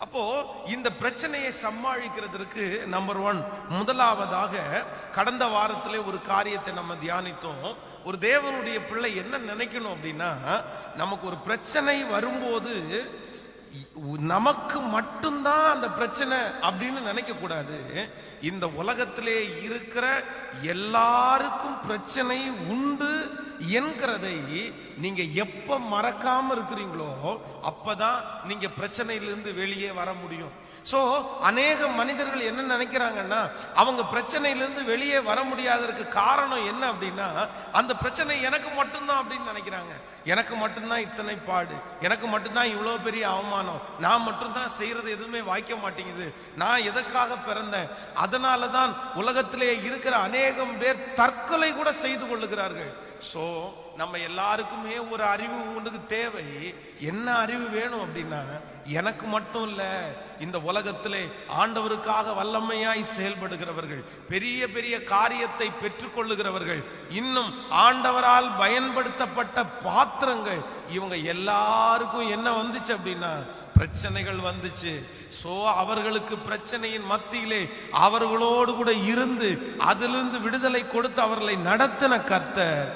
அப்போ இந்த பிரச்சனையை சமாளிக்கிறதுக்கு நம்பர் 1, முதலாவதாக கடந்த வாரத்திலே ஒரு காரியத்தை நம்ம தியானித்தோம். ஒரு தேவனுடைய பிள்ளை என்ன நினைக்கணும் அப்படின்னா, நமக்கு ஒரு பிரச்சனை வரும்போது நமக்கு மட்டும்தான் அந்த பிரச்சனை அப்படின்னு நினைக்க கூடாது. இந்த உலகத்திலே இருக்கிற எல்லாருக்கும் பிரச்சனை உண்டு என்கிறதை நீங்க எப்ப மறக்காம இருக்கிறீங்களோ அப்பதான் நீங்க பிரச்சனையிலிருந்து வெளியே வர முடியும். சோ அநேக மனிதர்கள் என்ன நினைக்கிறாங்கன்னா, அவங்க பிரச்சனையிலிருந்து வெளியே வர முடியாததுக்கு காரணம் என்ன அப்படின்னா, அந்த பிரச்சனை எனக்கு மட்டும்தான் அப்படின்னு நினைக்கிறாங்க. எனக்கு மட்டும்தான் இத்தனை பாடு, எனக்கு மட்டும்தான் இவ்வளவு பெரிய அவமானம், நான் மட்டும்தான் செய்யறது எதுவுமே வாய்க்க மாட்டேங்குது, நான் எதற்காக பிறந்தேன், அதனாலதான் உலகத்திலே இருக்கிற அநேகம் பேர் தற்கொலை கூட செய்து கொள்ளுகிறார்கள். சோ நம்ம எல்லாருக்குமே ஒரு அறிவு உனக்கு தேவை. என்ன அறிவு வேணும் அப்படின்னா, எனக்கு மட்டும் இல்ல, இந்த உலகத்திலே ஆண்டவருக்காக வல்லமையாய் செயல்படுகிறவர்கள், பெரிய பெரிய காரியத்தை பெற்றுக்கொள்ளுகிறவர்கள், இன்னும் ஆண்டவரால் பயன்படுத்தப்பட்ட பாத்திரங்கள், இவங்க எல்லாருக்கும் என்ன வந்துச்சு அப்படின்னா பிரச்சனைகள் வந்துச்சு. சோ அவர்களுக்கு பிரச்சனையின் மத்தியிலே அவர்களோடு கூட இருந்து அதிலிருந்து விடுதலை கொடுத்து அவர்களை நடத்தின கர்த்தர்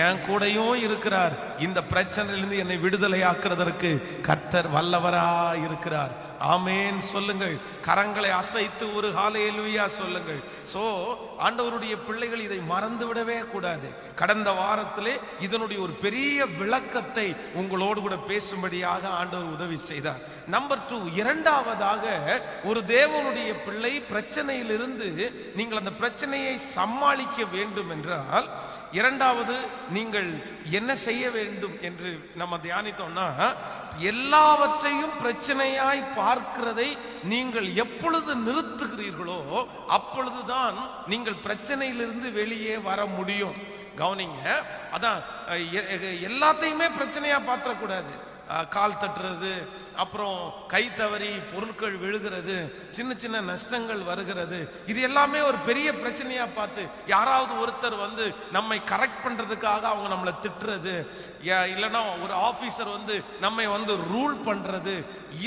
என் கூடயும் இருக்கிறார். இந்த பிரச்சனையிலிருந்து என்னை விடுதலை ஆக்குறதற்கு கர்த்தர் வல்லவரா இருக்கிறார். ஆமேன் சொல்லுங்கள். கரங்களை அசைத்து ஒரு ஹல்லேலூயா சொல்லுங்கள். சோ ஆண்டவருடைய பிள்ளைகள் இதை மறந்து விடவே கூடாது. கடந்த வாரத்திலே இதனுடைய ஒரு பெரிய விளக்கத்தை உங்களோடு கூட பேசும்படியாக ஆண்டவர் உதவி செய்தார். நம்பர் 2, இரண்டாவதாக ஒரு தேவனுடைய பிள்ளை பிரச்சனையிலிருந்து நீங்கள் அந்த பிரச்சனையை சமாளிக்க வேண்டும் என்றால், இரண்டாவது நீங்கள் என்ன செய்ய வேண்டும் என்று நம்ம தியானித்தோம்னா, எல்லாவற்றையும் பிரச்சனையாய் பார்க்கிறதை நீங்கள் எப்பொழுது நிறுத்துகிறீர்களோ அப்பொழுதுதான் நீங்கள் பிரச்சனையிலிருந்து வெளியே வர முடியும். கவனிங்க, அதான் எல்லாத்தையுமே பிரச்சனையா பார்த்துடக்கூடாது. கால் தட்டுறது, அப்புறம் கை தவறி பொருட்கள் விழுகிறது, சின்ன சின்ன நஷ்டங்கள் வருகிறது, இது எல்லாமே ஒரு பெரிய பிரச்சனையா பார்த்து யாராவது ஒருத்தர் வந்து நம்மை கரெக்ட் பண்றதுக்காக அவங்க நம்மளை திட்டுறது, இல்லைன்னா ஒரு ஆபீசர் வந்து நம்மை வந்து ரூல் பண்றது,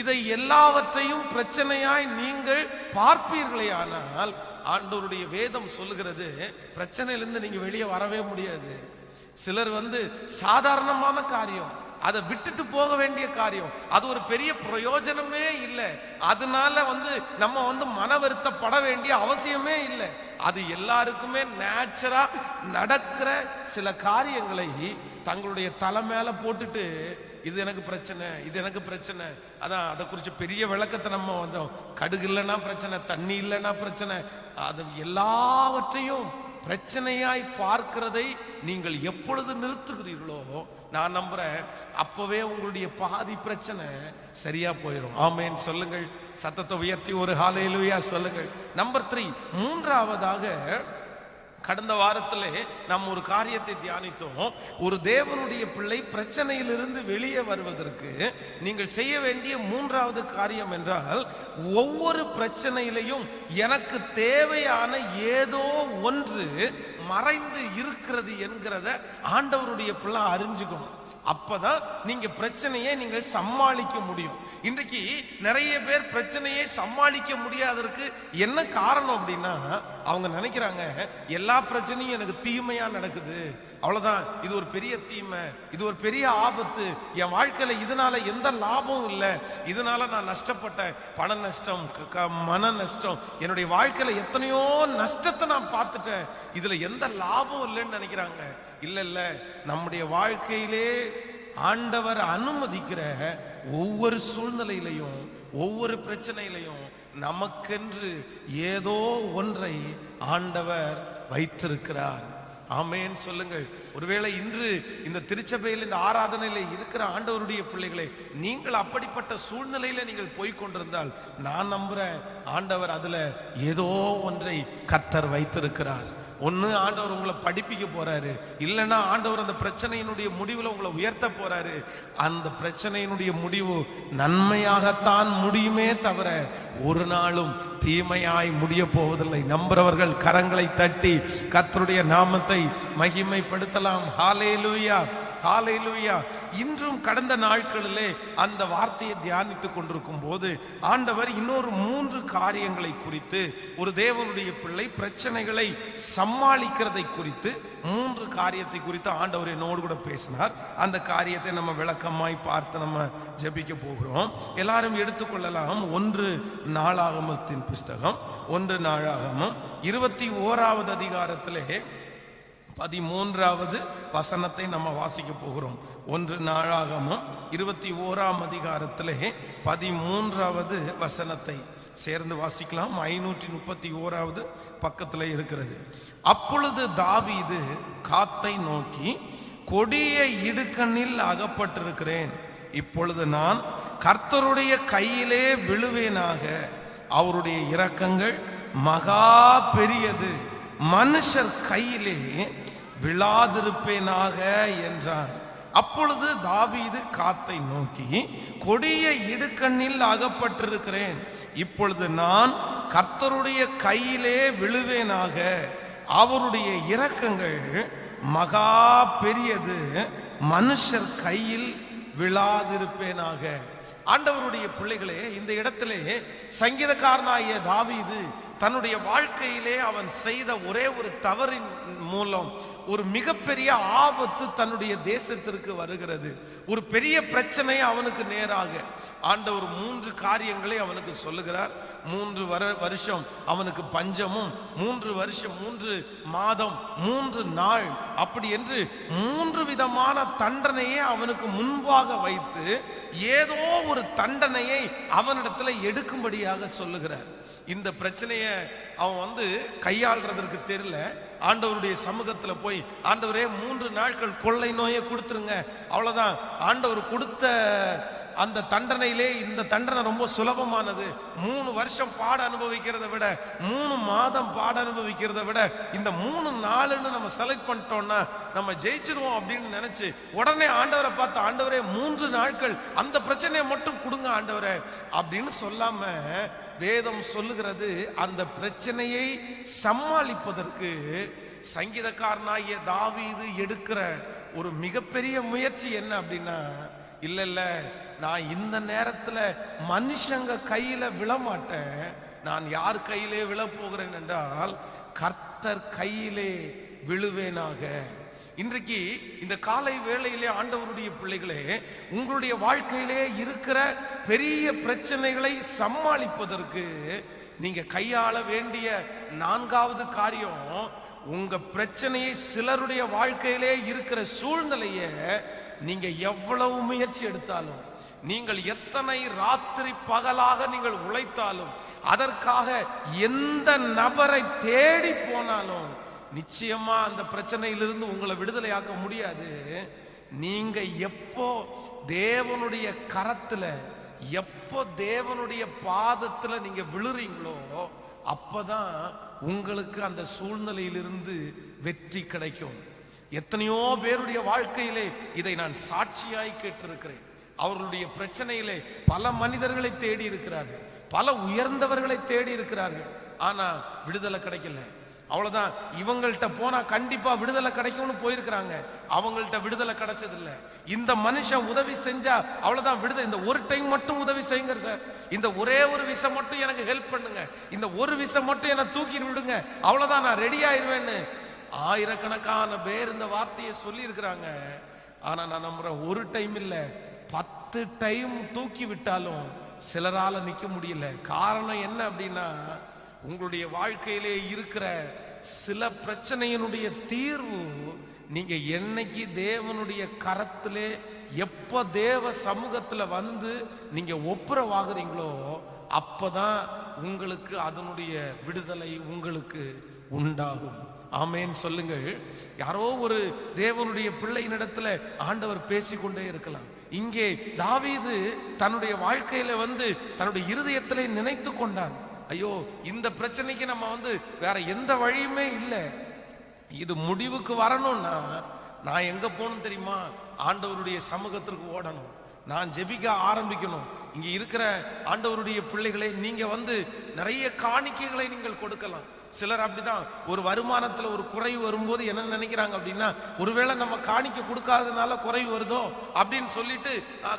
இதை எல்லாவற்றையும் பிரச்சனையாய் நீங்கள் பார்ப்பீர்களே ஆனால் ஆண்டவருடைய வேதம் சொல்லுகிறது, பிரச்சனையிலிருந்து நீங்க வெளியே வரவே முடியாது. சிலர் வந்து சாதாரணமான காரியம், அதை விட்டுட்டு போக வேண்டிய காரியம், அது ஒரு பெரிய பிரயோஜனமே இல்லை, அதனால வந்து நம்ம வந்து மன வருத்தப்பட வேண்டிய அவசியமே இல்லை. அது எல்லாருக்குமே நேச்சரா நடக்கிற சில காரியங்களை தங்களுடைய தலை மேல போட்டுட்டு, இது எனக்கு பிரச்சனை, இது எனக்கு பிரச்சனை, அதான் அதை குறித்து பெரிய விளக்கத்தை நம்ம வந்தோம். கடுகு இல்லைன்னா பிரச்சனை, தண்ணி இல்லைன்னா பிரச்சனை, அது எல்லாவற்றையும் பிரச்சனையாய் பார்க்கிறதை நீங்கள் எப்பொழுது நிறுத்துகிறீர்களோ நான் நம்புறேன் அப்பவே உங்களுடைய பாதி பிரச்சனை சரியா போயிடும். ஆமேன் சொல்லுங்கள். சத்தத்தை உயர்த்தி ஒரு ஹல்லேலூயா சொல்லுங்கள். நம்பர் 3, மூன்றாவதாக கடந்த வாரத்திலே நாம் ஒரு காரியத்தை தியானித்தோம். ஒரு தேவனுடைய பிள்ளை பிரச்சனையிலிருந்து வெளியே வருவதற்கு நீங்கள் செய்ய வேண்டிய மூன்றாவது காரியம் என்றால், ஒவ்வொரு பிரச்சனையிலையும் எனக்கு தேவையான ஏதோ ஒன்று மறைந்து இருக்கிறது என்கிறத ஆண்டவருடைய பிள்ளை அறிஞ்சுக்கணும். அப்பதான் நீங்க பிரச்சனையை நீங்கள் சமாளிக்க முடியும். இன்றைக்கு நிறைய பேர் பிரச்சனையை சமாளிக்க முடியாததற்கு என்ன காரணம் அப்படின்னா, அவங்க நினைக்கிறாங்க எல்லா பிரச்சனையும் எனக்கு தீமையா நடக்குது, அவ்வளவுதான், இது ஒரு பெரிய தீமை, இது ஒரு பெரிய ஆபத்து, என் வாழ்க்கையில இதனால எந்த லாபமும் இல்லை, இதனால நான் நஷ்டப்பட்டேன், பண நஷ்டம், மன நஷ்டம், என்னுடைய வாழ்க்கையில எத்தனையோ நஷ்டத்தை நான் பார்த்துட்டேன், இதுல எந்த லாபம் இல்லைன்னு நினைக்கிறாங்க. இல்ல இல்ல, நம்முடைய வாழ்க்கையிலே ஆண்டவர் அனுமதிக்கிற ஒவ்வொரு சூழ்நிலையிலையும் ஒவ்வொரு பிரச்சனையிலையும் நமக்கென்று ஏதோ ஒன்றை ஆண்டவர் வைத்திருக்கிறார். ஆமேன் சொல்லுங்கள். ஒருவேளை இன்று இந்த திருச்சபையில் இந்த ஆராதனையில இருக்கிற ஆண்டவருடைய பிள்ளைகளை, நீங்கள் அப்படிப்பட்ட சூழ்நிலையில நீங்கள் போய்கொண்டிருந்தால் நான் நம்புறேன் ஆண்டவர் அதுல ஏதோ ஒன்றை கர்த்தர் வைத்திருக்கிறார். ஒன்று ஆண்டவர் உங்களை படிப்பிக்க போறாரு, இல்லைன்னா ஆண்டவர் அந்த பிரச்சனையினுடைய முடிவில் உங்களை உயர்த்த போறாரு. அந்த பிரச்சனையினுடைய முடிவு நன்மையாகத்தான் முடியுமே தவிர ஒரு நாளும் தீமையாய் முடிய போவதில்லை. நம்புறவர்கள் கரங்களை தட்டி கர்த்தருடைய நாமத்தை மகிமைப்படுத்தலாம். ஹல்லேலூயா. ஹalleluya. இன்றும் கடந்த நாட்களிலே அந்த வார்த்தையை தியானித்துக் கொண்டிருக்கும் போது ஆண்டவர் இன்னொரு 3 காரியங்களை குறித்து, ஒரு தேவனுடைய பிள்ளை பிரச்சனைகளை சமாளிக்கிறதை குறித்து 3 காரியத்தை குறித்து ஆண்டவர் என்னோடு கூட பேசினார். அந்த காரியத்தை நம்ம விளக்கமாய் பார்த்து நம்ம ஜெபிக்க போகிறோம். எல்லாரும் எடுத்துக்கொள்ளலாம். 1 நாளாகமத்தின் புஸ்தகம், 1 நாளாகமம் 21வது அதிகாரத்திலே 13வது வசனத்தை நம்ம வாசிக்க போகிறோம். 1 நாளாகமம் 21ஆம் அதிகாரத்திலே 13வது வசனத்தை சேர்ந்து வாசிக்கலாம். 531வது பக்கத்தில் இருக்கிறது. அப்பொழுது தாவீது காத்தை நோக்கி, கொடிய இடுக்கண்ணில் அகப்பட்டிருக்கிறேன், இப்பொழுது நான் கர்த்தருடைய கையிலே விழுவேனாக, அவருடைய இரக்கங்கள் மகா பெரியது, மனுஷர் கையிலே விழாதிருப்பேனாக என்றான். அப்பொழுது தாவீது காத்தை நோக்கி, கொடிய இடுக்கண்ணில் அகப்பட்டிருக்கிறேன், இப்பொழுது நான் கர்த்தருடைய கையிலே விழுவேனாக, அவருடைய இரக்கங்கள் மகா பெரியது, மனுஷர் கையில் விழாதிருப்பேனாக. ஆண்டவருடைய பிள்ளைகளே, இந்த இடத்திலே சங்கீதக்காரனாகிய தாவீது தன்னுடைய வாழ்க்கையிலே அவன் செய்த ஒரே ஒரு தவறின் மூலம் ஒரு மிகப்பெரிய ஆபத்து தன்னுடைய தேசத்திற்கு வருகிறது. ஒரு பெரிய பிரச்சனை அவனுக்கு நேராக ஆண்டவர் 3 காரியங்களை அவனுக்கு சொல்லுகிறார். 3 வருஷம் அவனுக்கு பஞ்சமும், 3 வருஷம் 3 மாதம் 3 நாள், அப்படி என்று 3 விதமான தண்டனையை அவனுக்கு முன்பாக வைத்து ஏதோ ஒரு தண்டனையை அவனிடத்துல எடுக்கும்படியாக சொல்லுகிறார். இந்த பிரச்சனையை அவன் கையாள்றதற்கு தெரியல. ஆண்டவருடைய சமூகத்துல போய், ஆண்டவரே 3 நாட்கள் கொள்ளை நோயை கொடுத்துருங்க, அவ்வளவுதான். ஆண்டவர் கொடுத்த அந்த தண்டனையிலே இந்த தண்டனை ரொம்ப சுலபமானது. 3 வருஷம் பாட அனுபவிக்கிறத விட, 3 மாதம் பாட அனுபவிக்கிறத விட, இந்த 3 நாளுன்னு நம்ம செலக்ட் பண்ணிட்டோம்னா நம்ம ஜெயிச்சிருவோம் அப்படின்னு நினைச்சு உடனே ஆண்டவரை பார்த்து, ஆண்டவரே 3 நாட்கள் அந்த பிரச்சனையை மட்டும் கொடுங்க ஆண்டவரே அப்படின்னு சொல்லாம, வேதம் சொல்லுகிறது அந்த பிரச்சனையை சமாளிப்பதற்கு சங்கீதக்காரனாகிய தாவீது எடுக்கிற ஒரு மிகப்பெரிய முயற்சி என்ன அப்படின்னா, இல்ல நான் இந்த நேரத்துல மனுஷங்க கையில விழமாட்டேன், நான் யார் கையிலே விழ போகிறேன் என்றால் கர்த்தர் கையிலே விழுவேனாக. இன்றைக்கு இந்த காலை வேளையிலே ஆண்டவருடைய பிள்ளைகளே, உங்களுடைய வாழ்க்கையிலே இருக்கிற பெரிய பிரச்சனைகளை சமாளிப்பதற்கு நீங்க கையாள வேண்டிய 4வது காரியம், உங்க பிரச்சனையை, சிலருடைய வாழ்க்கையிலே இருக்கிற சூழ்நிலைய நீங்க எவ்வளவு முயற்சி எடுத்தாலும், நீங்கள் எத்தனை ராத்திரி பகலாக நீங்கள் உழைத்தாலும், அதற்காக எந்த நபரை தேடி போனாலும் நிச்சயமா அந்த பிரச்சனையிலிருந்து உங்களை விடுதலையாக்க முடியாது. நீங்க எப்போ தேவனுடைய கரத்துல, எப்போ தேவனுடைய பாதத்துல நீங்க விழுறீங்களோ அப்பதான் உங்களுக்கு அந்த சூழ்நிலையிலிருந்து வெற்றி கிடைக்கும். எத்தனையோ பேருடைய வாழ்க்கையிலே இதை நான் சாட்சியாய் கேட்டிருக்கிறேன். அவர்களுடைய பிரச்சனையிலே பல மனிதர்களை தேடி இருக்கிறார்கள், பல உயர்ந்தவர்களை தேடி இருக்கிறார்கள், ஆனா விடுதலை கிடைக்கல. அவ்வளவுதான், இவங்கள்ட்ட போனா கண்டிப்பா விடுதலை கிடைக்கும்னு போயிருக்கிறாங்க, அவங்கள்ட்ட விடுதலை கிடைச்சதில்லை. இந்த மனுஷன் உதவி செஞ்சா அவ்வளவுதான் விடுதலை. இந்த ஒரு டைம் மட்டும் உதவி செய்யுங்க சார், இந்த ஒரே ஒரு விஷயம் மட்டும் எனக்கு ஹெல்ப் பண்ணுங்க, இந்த ஒரு விஷயம் மட்டும் என்னை தூக்கி விடுங்க, அவ்வளவுதான் நான் ரெடி ஆயிருவேன்னு ஆயிரக்கணக்கான பேர் இந்த வார்த்தையை சொல்லி இருக்கிறாங்க. ஆனா நான் நம்புறேன், ஒரு டைம் இல்ல 10 டைம் தூக்கி விட்டாலும் சிலரால நிக்க முடியல. காரணம் என்ன அப்படின்னா, உங்களுடைய வாழ்க்கையிலே இருக்கிற சில பிரச்சனையினுடைய தீர்வு நீங்க என்னைக்கு தேவனுடைய கரத்திலே, எப்ப தேவ சமூகத்துல நீங்க ஒப்புரவாகிறீங்களோ அப்பதான் உங்களுக்கு அதனுடைய விடுதலை உங்களுக்கு உண்டாகும். ஆமேன் சொல்லுங்கள். யாரோ ஒரு தேவனுடைய பிள்ளையினிடத்துல ஆண்டவர் பேசிக்கொண்டே இருக்கலாம். இங்கே தாவீது தன்னுடைய வாழ்க்கையில தன்னுடைய இருதயத்திலே நினைத்து கொண்டான், ஐயோ இந்த பிரச்சனைக்கு நம்ம வேற எந்த வழியுமே இல்லை, இது முடிவுக்கு வரணும்னா நான் எங்க போகணும் தெரியுமா? ஆண்டவருடைய சமூகத்திற்கு ஓடணும், நான் ஜெபிக்க ஆரம்பிக்கணும். இங்க இருக்கிற ஆண்டவருடைய பிள்ளைகளை, நீங்க நிறைய காணிக்கைகளை நீங்கள் கொடுக்கலாம். சிலர் அப்படிதான், ஒரு வருமானத்துல ஒரு குறைவு வரும்போது என்ன நினைக்கிறாங்க அப்படின்னா, ஒருவேளை நம்ம காணிக்கை கொடுக்காதனால குறைவு வருதோ அப்படின்னு சொல்லிட்டு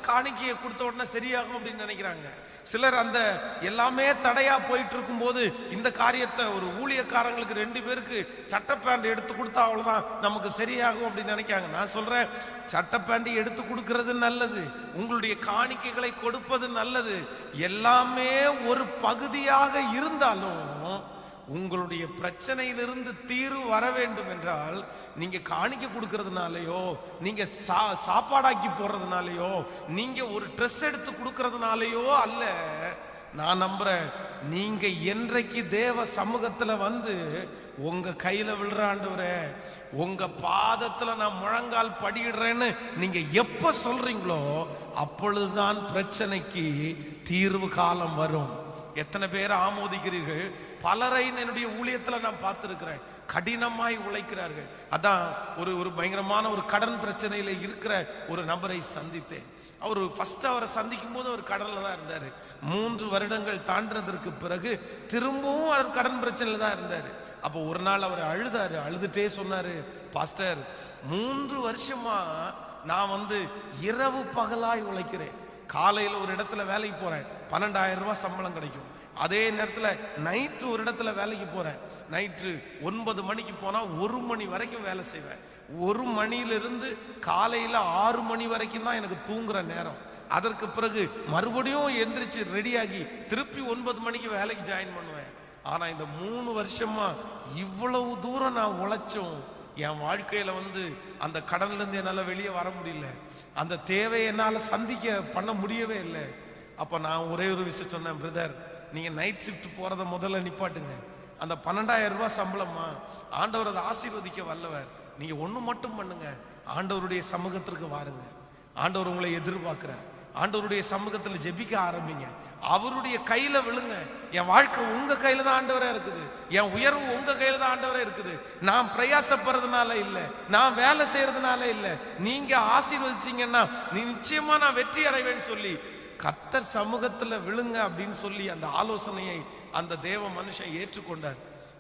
காணிக்கையை கொடுத்த உடனே சரியாகும் அப்படின்னு நினைக்கிறாங்க. சிலர் அந்த எல்லாமே தடையா போயிட்டு இருக்கும் போது இந்த காரியத்தை, ஒரு ஊழியக்காரங்களுக்கு 2 பேருக்கு சட்டை பேண்ட் எடுத்து கொடுத்தா அவ்வளவுதான் நமக்கு சரியாகும் அப்படின்னு நினைக்காங்க. நான் சொல்றேன், சட்டை பேண்ட் எடுத்து கொடுக்கிறது நல்லது, உங்களுடைய காணிக்கைகளை கொடுப்பது நல்லது, எல்லாமே ஒரு பகுதியாக இருந்தாலும் உங்களுடைய பிரச்சனையிலிருந்து தீர்வு வர வேண்டும் என்றால் நீங்க காணிக்கை கொடுக்கறதுனாலயோ, நீங்க சாப்பாடாக்கி போடுறதுனாலயோ, நீங்க ஒரு ட்ரெஸ் எடுத்து கொடுக்கறதுனாலயோ அல்ல. நான் நம்புறேன், நீங்க என்றைக்கு தேவ சமூகத்துல வந்து உங்க கையில விழுற ஆண்டவரே, உங்க பாதத்துல நான் முழங்கால் படியிடுறேன்னு நீங்க எப்ப சொல்றீங்களோ அப்பொழுதுதான் பிரச்சனைக்கு தீர்வு காலம் வரும். எத்தனை பேர் ஆமோதிக்கிறீர்கள்? பலரை என்னுடைய ஊழியத்துல நான் பார்த்திருக்கிறேன், கடினமாய் உழைக்கிறார்கள். அதான் ஒரு பயங்கரமான ஒரு கடன் பிரச்சனையில இருக்கிற ஒரு நபரை சந்தித்தேன். அவர் ஃபர்ஸ்ட் அவரை சந்திக்கும் போது அவர் கடன்ல தான் இருந்தாரு. 3 வருடங்கள் தாண்டினதற்கு பிறகு திரும்பவும் அவர் கடன் பிரச்சனையில தான் இருந்தாரு. அப்போ ஒரு நாள் அவர் அழுதாரு. அழுதுட்டே சொன்னாரு, பாஸ்டர் 3 வருஷமா நான் வந்து இரவு பகலாய் உழைக்கிறேன். காலையில் ஒரு இடத்துல வேலைக்கு போறேன், 12,000 ரூபாய் சம்பளம் கிடைக்கும். அதே நேரத்தில் நைட்டு ஒரு இடத்துல வேலைக்கு போறேன், நைட்டு 9 மணிக்கு போனா 1 மணி வரைக்கும் வேலை செய்வேன். 1 மணியிலிருந்து காலையில் 6 மணி வரைக்கும் தான் எனக்கு தூங்குற நேரம். அதற்கு பிறகு மறுபடியும் எந்திரிச்சு ரெடியாகி திருப்பி 9 மணிக்கு வேலைக்கு ஜாயின் பண்ணுவேன். ஆனா இந்த 3 வருஷமா இவ்வளவு தூரம் நான் உழைச்சும் என் வாழ்க்கையில வந்து அந்த கடன்ல இருந்து என்னால வெளியே வர முடியல, அந்த தேவையை என்னால சந்திக்க பண்ண முடியவே இல்லை. அப்ப நான் ஒரே ஒரு விஷயம் சொன்னேன், பிரதர் நீங்க நைட் ஷிஃப்ட் போறதை முதல்ல நிப்பாட்டுங்க. அந்த 12,000 ரூபாய் சம்பளமா ஆண்டவர் அதை ஆசீர்வதிக்க வல்லவர். நீங்க ஒண்ணு மட்டும் பண்ணுங்க, ஆண்டவருடைய சமூகத்திற்கு வாருங்க. ஆண்டவர் உங்களை எதிர்பார்க்கிறார். ஆண்டவருடைய சமூகத்தில் ஜெபிக்க ஆரம்பிங்க, அவருடைய கையில விழுங்க. என் வாழ்க்கை உங்க கையில தான் ஆண்டவரே இருக்குது, என் உயர்வு உங்க கையில தான் ஆண்டவரே இருக்குது. நான் பிரயாசப்படுறதுனால இல்ல, நான் வேலை செய்யறதுனால இல்ல, நீங்க ஆசீர்வதிச்சீங்கன்னா நிச்சயமா நான் வெற்றி அடைவேன்னு சொல்லி கர்த்தர் சமூகத்துல விழுங்க அப்படின்னு சொல்லி அந்த ஆலோசனையை அந்த தேவ மனுஷன் ஏற்றுக்கொண்டார்.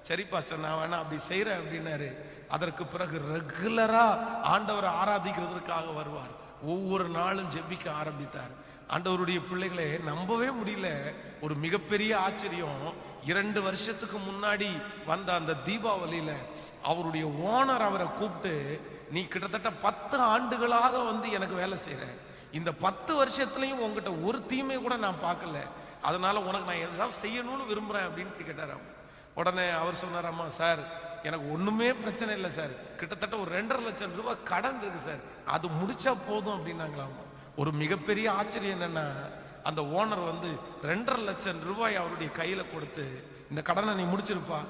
சரி பாஸ்டர் நான் வேணா அப்படி செய்யறேன் அப்படின்னாரு. அதற்கு பிறகு ரெகுலரா ஆண்டவரை ஆராதிக்கிறதுக்காக வருவார். ஒவ்வொரு நாளும் ஜெபிக்க ஆரம்பித்தார். ஆண்டவருடைய பிள்ளைகளே, நம்பவே முடியல, ஒரு மிகப்பெரிய ஆச்சரியம். 2 வருஷத்துக்கு முன்னாடி வந்த அந்த தீபாவளியில அவருடைய ஓனர் அவரை கூப்பிட்டு, நீ கிட்டத்தட்ட 10 ஆண்டுகளாக வந்து எனக்கு வேலை செய்யற, இந்த 10 வருஷத்துலயும் உங்ககிட்ட ஒரு தீமை கூட நான் பார்க்கல, அதனால உனக்கு நான் ஏதாவது செய்யணும்னு விரும்புறேன் அப்படின்னு கேட்டாராம். உடனே அவர் சொன்னாராமா, சார் எனக்கு ஒண்ணுமே பிரச்சனை இல்லை சார், கிட்டத்தட்ட ஒரு 2.5 லட்சம் ரூபாய் கடன் இருக்கு சார், அது முடிச்சா போதும் அப்படின்னாங்களாமா. ஒரு மிகப்பெரிய ஆச்சரியம் என்னன்னா, அந்த ஓனர் வந்து 2.5 லட்சம் ரூபாய் அவருடைய கையில கொடுத்து, இந்த கடனை நீ முடிச்சிருப்பா,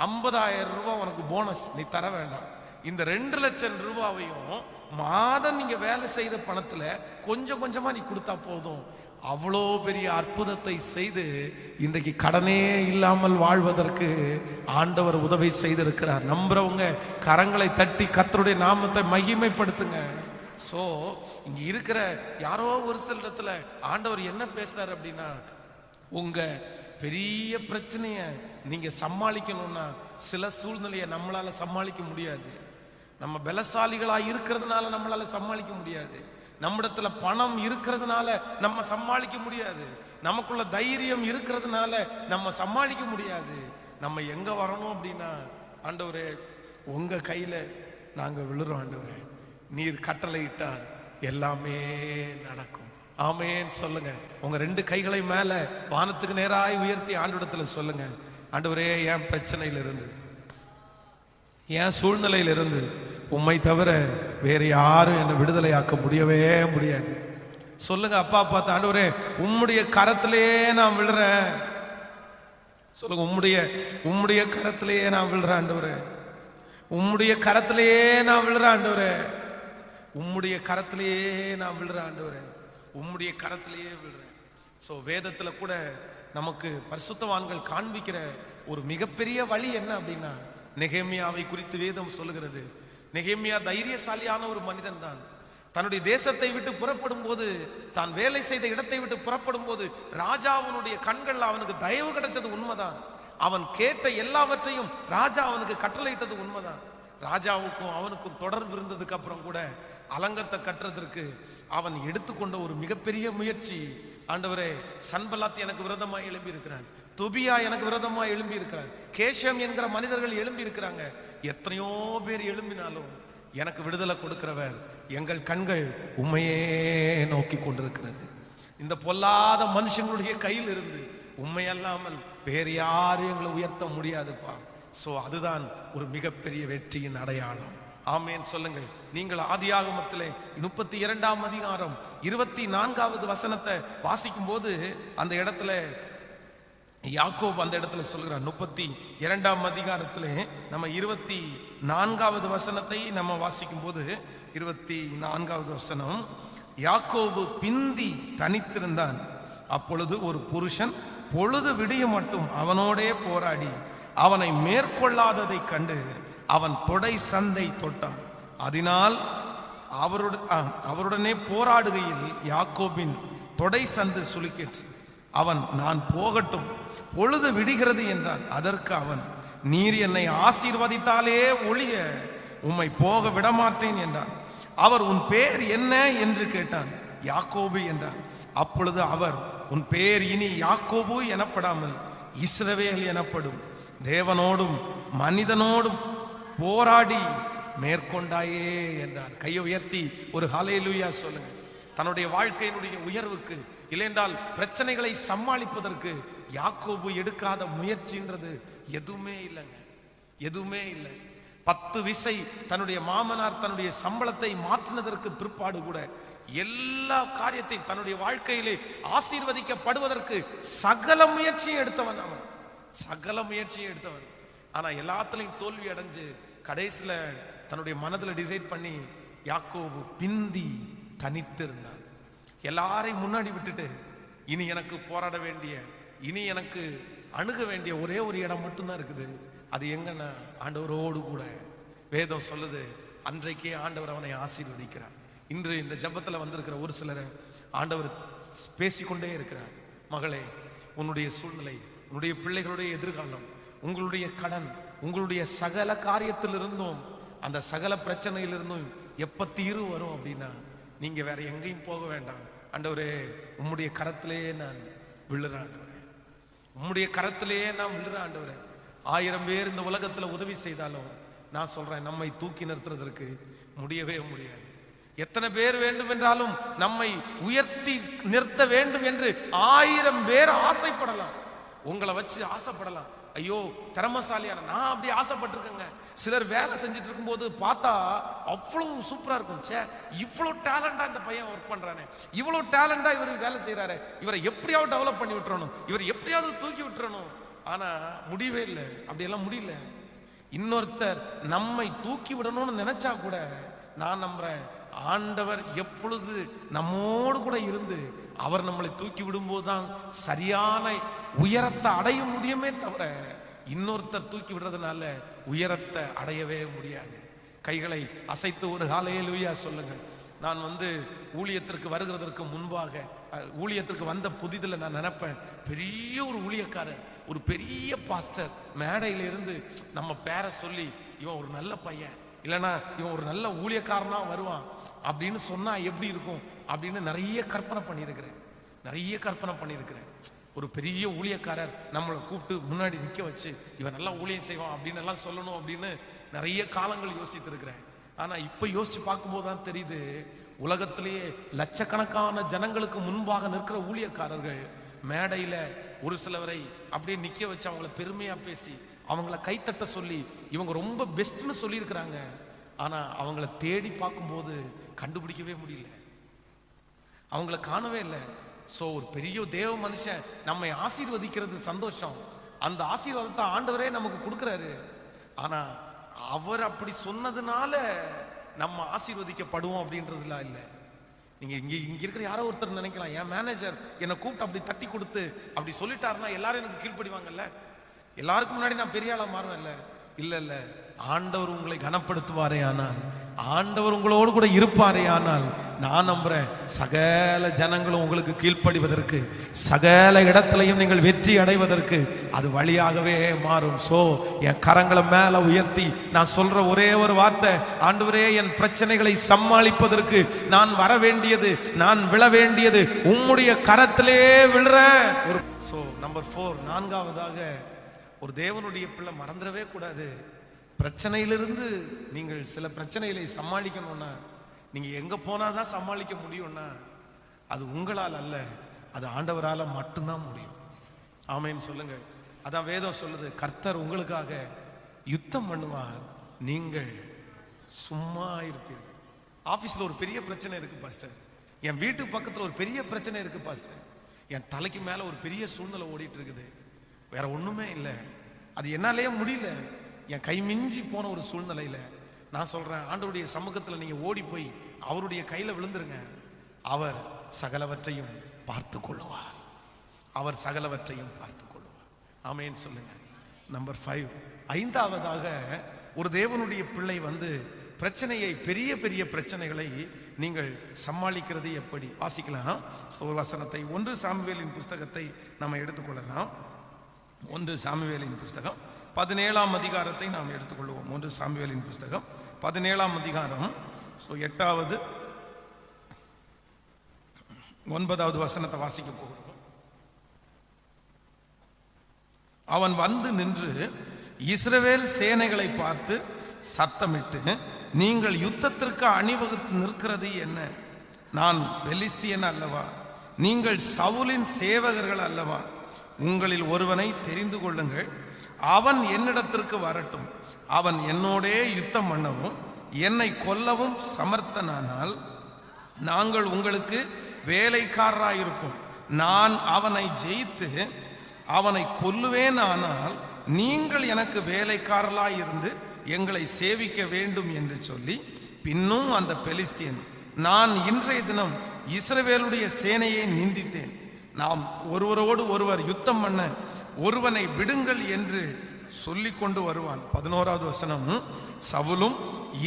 50,000 ரூபாய் உனக்கு போனஸ் நீ தர வேண்டாம், இந்த 2 லட்சம் ரூபாவையும் மாதம் நீங்க வேலை செய்த பணத்துல கொஞ்சம் கொஞ்சமா நீ கொடுத்தா போதும். அவ்வளோ பெரிய அற்புதத்தை செய்து இன்றைக்கு கடனே இல்லாமல் வாழ்வதற்கு ஆண்டவர் உதவி செய்திருக்கிறார். நம்புறவங்க கரங்களை தட்டி கர்த்தருடைய நாமத்தை மகிமைப்படுத்துங்க. சோ இங்க இருக்கிற யாரோ ஒரு சில இடத்துல ஆண்டவர் என்ன பேசுறாரு அப்படின்னா, உங்க பெரிய பிரச்சனைய நீங்க சமாளிக்கணும்னா சில சூழ்நிலையை நம்மளால சமாளிக்க முடியாது. நம்ம பலசாலிகளா இருக்கிறதுனால நம்மளால சமாளிக்க முடியாது, நம்மிடத்துல பணம் இருக்கிறதுனால நம்ம சமாளிக்க முடியாது, நமக்குள்ள தைரியம் இருக்கிறதுனால நம்ம சமாளிக்க முடியாது. நம்ம எங்க வரணும் அப்படின்னா, ஆண்டவரே உங்க கையில நாங்க விழுறோம், ஆண்டவரே நீர் கட்டளையிட்டார் எல்லாமே நடக்கும். ஆமேன்னு சொல்லுங்க. உங்க 2 கைகளை மேல வானத்துக்கு நேராய் உயர்த்தி ஆண்டவரிடத்துல சொல்லுங்க, ஆண்டவரே என் பிரச்சனையிலிருந்து, என் சூழ்நிலையிலிருந்து உம்மை தவிர வேற யாரும் என்னை விடுதலையாக்க முடியவே முடியாது. சொல்லுங்க, அப்பா பார்த்து, ஆண்டவரே உம்முடைய கரத்திலேயே நான் விழுறேன். சொல்லுங்க, உம்முடைய கரத்திலேயே நான் விழுறேன் ஆண்டவரே, உம்முடைய கரத்திலேயே நான் விழுறேன் ஆண்டவரே, உம்முடைய கரத்திலேயே நான் விழுறேன் ஆண்டவரே, உம்முடைய கரத்திலேயே விழுறேன். ஸோ வேதத்துல கூட நமக்கு பரிசுத்தவான்கள் காண்பிக்கிற ஒரு மிகப்பெரிய வழி என்ன அப்படின்னா, நெகேமியாவை குறித்து வேதம் சொல்லுகிறது. நெகேமியா தைரியசாலியான ஒரு மனிதன் தான். தன்னுடைய தேசத்தை விட்டு புறப்படும் போது, தான் வேலை செய்த இடத்தை விட்டு புறப்படும் போது ராஜாவினுடைய கண்கள் அவனுக்கு தயவு கிடைச்சது உண்மைதான். அவன் கேட்ட எல்லாவற்றையும் ராஜா அவனுக்கு கட்டளையிட்டது உண்மைதான். ராஜாவுக்கும் அவனுக்கும் தொடர்பு இருந்ததுக்கு அப்புறம் கூட அலங்கத்தை கட்டுறதற்கு அவன் எடுத்துக்கொண்ட ஒரு மிகப்பெரிய முயற்சி, ஆண்டவரே, சன்பலாத் எனக்கு விரோதமாக எழும்பி இருக்கிறான், தொபியா எனக்கு விரோதமாக எழும்பி இருக்கிறான், கேஷம் என்கிற மனிதர்கள் எழும்பி இருக்கிறாங்க. எத்தனையோ பேர் எழும்பினாலும் எனக்கு விடுதலை கொடுக்கிறவர், எங்கள் கண்கள் உண்மையே நோக்கி கொண்டிருக்கிறது. இந்த பொல்லாத மனுஷங்களுடைய கையில் இருந்து உண்மையல்லாமல் வேறு யாரும் எங்களை உயர்த்த முடியாதுப்பா. சோ அதுதான் ஒரு மிகப்பெரிய வெற்றியின் அடையாளம். ஆமேன் சொல்லுங்கள். நீங்கள் ஆதியாகமத்திலே 32ஆம் அதிகாரம் 24வது வசனத்தை வாசிக்கும் போது அந்த இடத்துல யாக்கோபு அந்த இடத்துல சொல்கிறார். 32ஆம் அதிகாரத்திலே நம்ம 24வது வசனத்தை நம்ம வாசிக்கும் போது 24வது வசனம், யாக்கோபு பிந்தி தனித்திருந்தான். அப்பொழுது ஒரு புருஷன் பொழுது விடியும் மட்டும் அவனோடே போராடி அவனை மேற்கொள்ளாததை கண்டு அவன் தொடை சந்தை தொட்டான். அதனால் அவருடனே போராடுகையில் யாக்கோபின் தொடை சந்து சுளுக்கிற்று. அவன், நான் போகட்டும், பொழுது விடுகிறது என்றான். அதற்கு அவன், நீர் என்னை ஆசீர்வதித்தாலே ஒழிய உம்மை போக விடமாட்டேன் என்றான். அவர், உன் பேர் என்ன என்று கேட்டான். யாக்கோபு என்றான். அப்பொழுது அவர், உன் பேர் இனி யாக்கோபு எனப்படாமல் இஸ்ரவேல் எனப்படும், தேவனோடும் மனிதனோடும் போராடி மேற்கொண்டாயே என்றார். கையை உயர்த்தி ஒரு ஹல்லேலூயா சொல்லுங்க. தன்னுடைய வாழ்க்கையினுடைய உயர்வுக்கு, இல்லையென்றால் பிரச்சனைகளை சமாளிப்பதற்கு யாக்கோபு எடுக்காத முயற்சின்றது எதுவுமே இல்லைங்க, எதுவுமே இல்லை. 10 விசை தன்னுடைய மாமனார் தன்னுடைய சம்பளத்தை மாற்றினதற்கு பிற்பாடு கூட எல்லா காரியத்தையும் தன்னுடைய வாழ்க்கையிலே ஆசீர்வதிக்கப்படுவதற்கு சகல முயற்சியும் எடுத்தவன் அவன், சகல முயற்சியும் எடுத்தவன். ஆனா எல்லாத்திலையும் தோல்வி அடைஞ்சு கடைசியில தன்னுடைய மனதில் டிசைட் பண்ணி யாக்கோபு பிந்தி தனித்து இருந்தான். எல்லாரையும் முன்னாடி விட்டுட்டு இனி எனக்கு போராட வேண்டிய, இனி எனக்கு அணுக வேண்டிய ஒரே ஒரு இடம் மட்டும்தான் இருக்குது. அது எங்கன்னா ஆண்டவரோடு கூட. வேதம் சொல்லுது, அன்றைக்கே ஆண்டவர் அவனை ஆசீர்வதிக்கிறார். இன்று இந்த ஜபத்தில் வந்திருக்கிற ஒரு சிலரை ஆண்டவர் பேசிக்கொண்டே இருக்கிறார். மகளே, உன்னுடைய சூழ்நிலை, உன்னுடைய பிள்ளைகளுடைய எதிர்காலம், உங்களுடைய கடன், உங்களுடைய சகல காரியத்திலிருந்தும், அந்த சகல பிரச்சனையிலிருந்தும் எப்ப தீர்வு வரும் அப்படின்னா, நீங்க வேற எங்கேயும் போக வேண்டாம். ஆண்டவரே, உம்முடைய கரத்திலே நான் விழுறேன் ஆண்டவரே, உம்முடைய கரத்திலேயே நான் விழுறேன் ஆண்டவரே. 1000 பேர் இந்த உலகத்துல உதவி செய்தாலும் நான் சொல்றேன், நம்மை தூக்கி நிறுத்துறதற்கு முடியவே முடியாது. எத்தனை பேர் வேண்டும் என்றாலும் நம்மை உயர்த்தி நிறுத்த வேண்டும் என்று 1000 பேர் ஆசைப்படலாம், உங்களை வச்சு ஆசைப்படலாம். ஐயோ, திறமசாலியான நான் அப்படி ஆசைப்பட்டிருக்கேங்க. சிலர் வேலை செஞ்சுட்டு இருக்கும்போது பார்த்தா அவ்வளவு சூப்பரா இருக்கும். சே, இவ்வளவு டேலண்டா இந்த பையன் ஒர்க் பண்றானே, இவ்வளவு டேலண்டா இவர் வேலை செய்யறாரு, இவரை எப்படியாவது டெவலப் பண்ணி விட்டுறணும், இவர் எப்படியாவது தூக்கி விட்டுறணும். ஆனா முடியவே இல்லை, அப்படியெல்லாம் முடியல. இன்னொருத்தர் நம்மை தூக்கி விடணும்னு நினைச்சா கூட நான் நம்புறேன், ஆண்டவர் எப்பொழுது நம்மோடு கூட இருந்து அவர் நம்மளை தூக்கி விடும்போது தான் சரியான உயரத்தை அடைய முடியுமே தவிர இன்னொருத்தர் தூக்கி விடுறதுனால உயரத்தை அடையவே முடியாது. கைகளை அசைத்து ஒரு ஹல்லேலூயா சொல்லுங்கள். நான் ஊழியத்திற்கு வருகிறதற்கு முன்பாக, ஊழியத்திற்கு வந்த புதிதில் நான் நினைப்பேன், பெரிய ஒரு ஊழியக்காரர், ஒரு பெரிய பாஸ்டர் மேடையில இருந்து நம்ம பேரை சொல்லி, இவன் ஒரு நல்ல பையன், இல்லைன்னா இவன் ஒரு நல்ல ஊழியக்காரனா வருவான் அப்படின்னு சொன்னா எப்படி இருக்கும் அப்படின்னு நிறைய கற்பனை பண்ணியிருக்கிறேன். ஒரு பெரிய ஊழியக்காரர் நம்மளை கூப்பிட்டு முன்னாடி நிற்க வச்சு இவன் நல்லா ஊழியம் செய்வான் அப்படின்னு எல்லாம் சொல்லணும் அப்படின்னு நிறைய காலங்கள் யோசித்திருக்கிறேன். ஆனா இப்ப யோசிச்சு பார்க்கும்போது தான் தெரியுது, உலகத்திலேயே லட்சக்கணக்கான ஜனங்களுக்கு முன்பாக நிற்கிற ஊழியக்காரர்கள் மேடையில ஒரு சிலவரை அப்படியே நிக்க வச்சு அவங்கள பெருமையா பேசி அவங்கள கைத்தட்ட சொல்லி இவங்க ரொம்ப பெஸ்ட்னு சொல்லியிருக்கிறாங்க. ஆனா அவங்கள தேடி பார்க்கும்போது கண்டுபிடிக்கவே முடியல, அவங்கள காணவே இல்லை. சோ ஒரு பெரிய தேவ மனுஷன் நம்மை ஆசீர்வதிக்கிறது சந்தோஷம், அந்த ஆசீர்வாதத்தை ஆண்டவரே நமக்கு கொடுக்கிறாரு. ஆனா அவர் அப்படி சொன்னதுனால நம்ம ஆசீர்வதிக்கப்படுவோம் அப்படின்றதுலாம் இல்லை. நீங்க இங்க இருக்கிற யாரோ ஒருத்தர் நினைக்கலாம், என் மேனேஜர் என்னை கூப்பிட்டு அப்படி தட்டி கொடுத்து அப்படி சொல்லிட்டாருன்னா எல்லாரும் எனக்கு கீழ்ப்படிவாங்கல்ல, எல்லாருக்கும் முன்னாடி நான் பெரிய ஆளா மாறுவேன்ல. இல்ல, ஆண்டவர் உங்களை கனப்படுத்துவாரே ஆனால் ஆண்டவர் உங்களோடு கூட இருப்பாரே. ஆனால் நான் நம்புறேன் சகல ஜனங்களும் உங்களுக்கு கீழ்ப்படிவதற்கு, சகல இடத்திலையும் நீங்கள் வெற்றி அடைவதற்கு அது வழியாகவே மாறும். சோ என் கரங்களை மேல உயர்த்தி நான் சொல்ற ஒரே ஒரு வார்த்தை, ஆண்டவரே என் பிரச்சனைகளை சமாளிப்பதற்கு நான் வர வேண்டியது, நான் விழ வேண்டியது உம்முடைய கரத்திலே விழுறேன். ஒரு நம்பர் 4, நான்காவதாக ஒரு தேவனுடைய பிள்ளை மறந்துடவே கூடாது. பிரச்சனையிலிருந்து நீங்கள் சில பிரச்சனைகளை சமாளிக்கணும்னா, நீங்க எங்க போனாதான் சமாளிக்க முடியும்னா அது உங்களால் அல்ல, அது ஆண்டவரால மட்டும்தான் முடியும். ஆமென் சொல்லுங்க. அதான் வேதம் சொல்லுது, கர்த்தர் உங்களுக்காக யுத்தம் பண்ணுவார், நீங்கள் சும்மா இருப்பீர்கள். ஆபீஸ்ல ஒரு பெரிய பிரச்சனை இருக்கு பாஸ்டர், என் வீட்டு பக்கத்துல ஒரு பெரிய பிரச்சனை இருக்கு பாஸ்டர், என் தலைக்கு மேல ஒரு பெரிய சூழ்நிலை ஓடிட்டு இருக்குது, வேற ஒண்ணுமே இல்லை, அது என்னாலேயே முடியல, என் கை மிஞ்சி போன ஒரு சூழ்நிலையில நான் சொல்றேன், ஆண்டவருடைய சமூகத்தில் நீங்க ஓடி போய் அவருடைய கையில விழுந்துருங்க. அவர் சகலவற்றையும் பார்த்து கொள்ளுவார், அவர் சகலவற்றையும் பார்த்து கொள்ளுவார். ஆமென் சொல்லுங்க. நம்பர் 5, ஐந்தாவதாக ஒரு தேவனுடைய பிள்ளை பிரச்சனையை, பெரிய பெரிய பிரச்சனைகளை நீங்கள் சமாளிக்கிறது எப்படி? வாசிக்கலாம் ஒரு வசனத்தை. 1 சாமுவேலின் புஸ்தகத்தை நம்ம எடுத்துக்கொள்ளலாம். 1 சாமுவேலின் புஸ்தகம் 17ஆம் அதிகாரத்தை நாம் எடுத்துக்கொள்வோம். 1 சாமுவேலின் புஸ்தகம் 17ஆம் அதிகாரம் 8வது 9வது வசனத்தை வாசிக்க போகிறோம். அவன் வந்து நின்று இஸ்ரவேல் சேனைகளை பார்த்து சத்தமிட்டு, நீங்கள் யுத்தத்திற்கு அணிவகுத்து நிற்கிறது என்ன? நான் பெலிஸ்தியன் அல்லவா? நீங்கள் சவுலின் சேவகர்கள் அல்லவா? உங்களில் ஒருவனை தெரிந்து கொள்ளுங்கள், அவன் என்னிடத்திற்கு வரட்டும், அவன் என்னோடே யுத்தம் பண்ணவும் என்னை கொல்லவும் சமர்த்தனானால் நாங்கள் உங்களுக்கு வேலைக்காரராயிருப்போம். நான் அவனை ஜெயித்து அவனை கொல்லுவேன், ஆனால் நீங்கள் எனக்கு வேலைக்காரராயிருந்து எங்களை சேவிக்க வேண்டும் என்று சொல்லி, பின்னும் அந்த பெலிஸ்தியன், நான் இன்றைய தினம் இஸ்ரவேலுடைய சேனையை நிந்தித்தேன், நாம் ஒருவரோடு ஒருவர் யுத்தம் பண்ண ஒருவனை விடுங்கள் என்று சொல்லி கொண்டு வருவான். 11வது வசனம், சவுலும்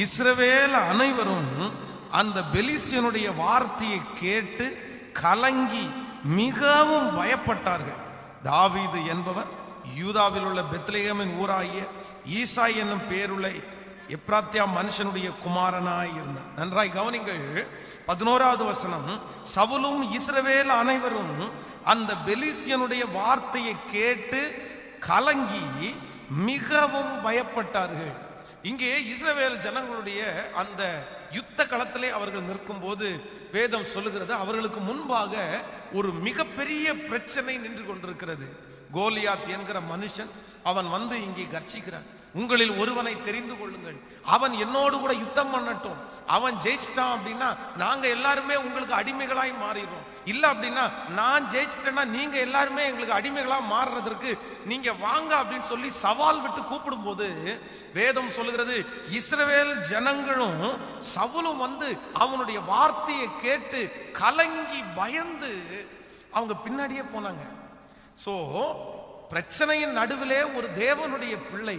இஸ்ரவேல் அனைவரும் அந்த பெலிஸ்தியனுடைய வார்த்தையை கேட்டு கலங்கி மிகவும் பயப்பட்டார்கள். தாவீது என்பவன் யூதாவில் உள்ள பெத்லெகேமின் ஊராகிய ஈசாய் என்னும் பேருள்ள எப்ராத்தியா மனுஷனுடைய குமாரனாய் இருந்தான். நன்றாய் கவனிங்கள். 11வது வசனம், சவுலும் இஸ்ரவேல் அனைவரும் அந்த பெலிஸ்தியனுடைய வார்த்தையை கேட்டு கலங்கி மிகவும் பயப்பட்டார்கள். இங்கே இஸ்ரவேல் ஜனங்களுடைய அந்த யுத்த களத்திலே அவர்கள் நிற்கும் போது வேதம் சொல்லுகிறது, அவர்களுக்கு முன்பாக ஒரு மிகப்பெரிய பிரச்சனை நின்று கொண்டிருக்கிறது. கோலியாத் என்கிற மனுஷன் அவன் இங்கே கர்ச்சிக்கிறான், உங்களில் ஒருவனை தெரிந்து கொள்ளுங்கள், அவன் என்னோடு கூட யுத்தம் பண்ணட்டும், அவன் ஜெயிச்சிட்டான் அப்படின்னா நாங்க எல்லாருமே உங்களுக்கு அடிமைகளாய் மாறிடுறோம், இல்ல அப்படின்னா நான் ஜெயிச்சிட்டேன்னா நீங்க எல்லாருமே எங்களுக்கு அடிமைகளா மாறுறதற்கு நீங்க வாங்க அப்படின்னு சொல்லி சவால் விட்டு கூப்பிடும் போது வேதம் சொல்லுகிறது, இஸ்ரவேல் ஜனங்களும் சவுலும் அவனுடைய வார்த்தையை கேட்டு கலங்கி பயந்து அவங்க பின்னாடியே போனாங்க. சோ பிரச்சனையின் நடுவிலே ஒரு தேவனுடைய பிள்ளை,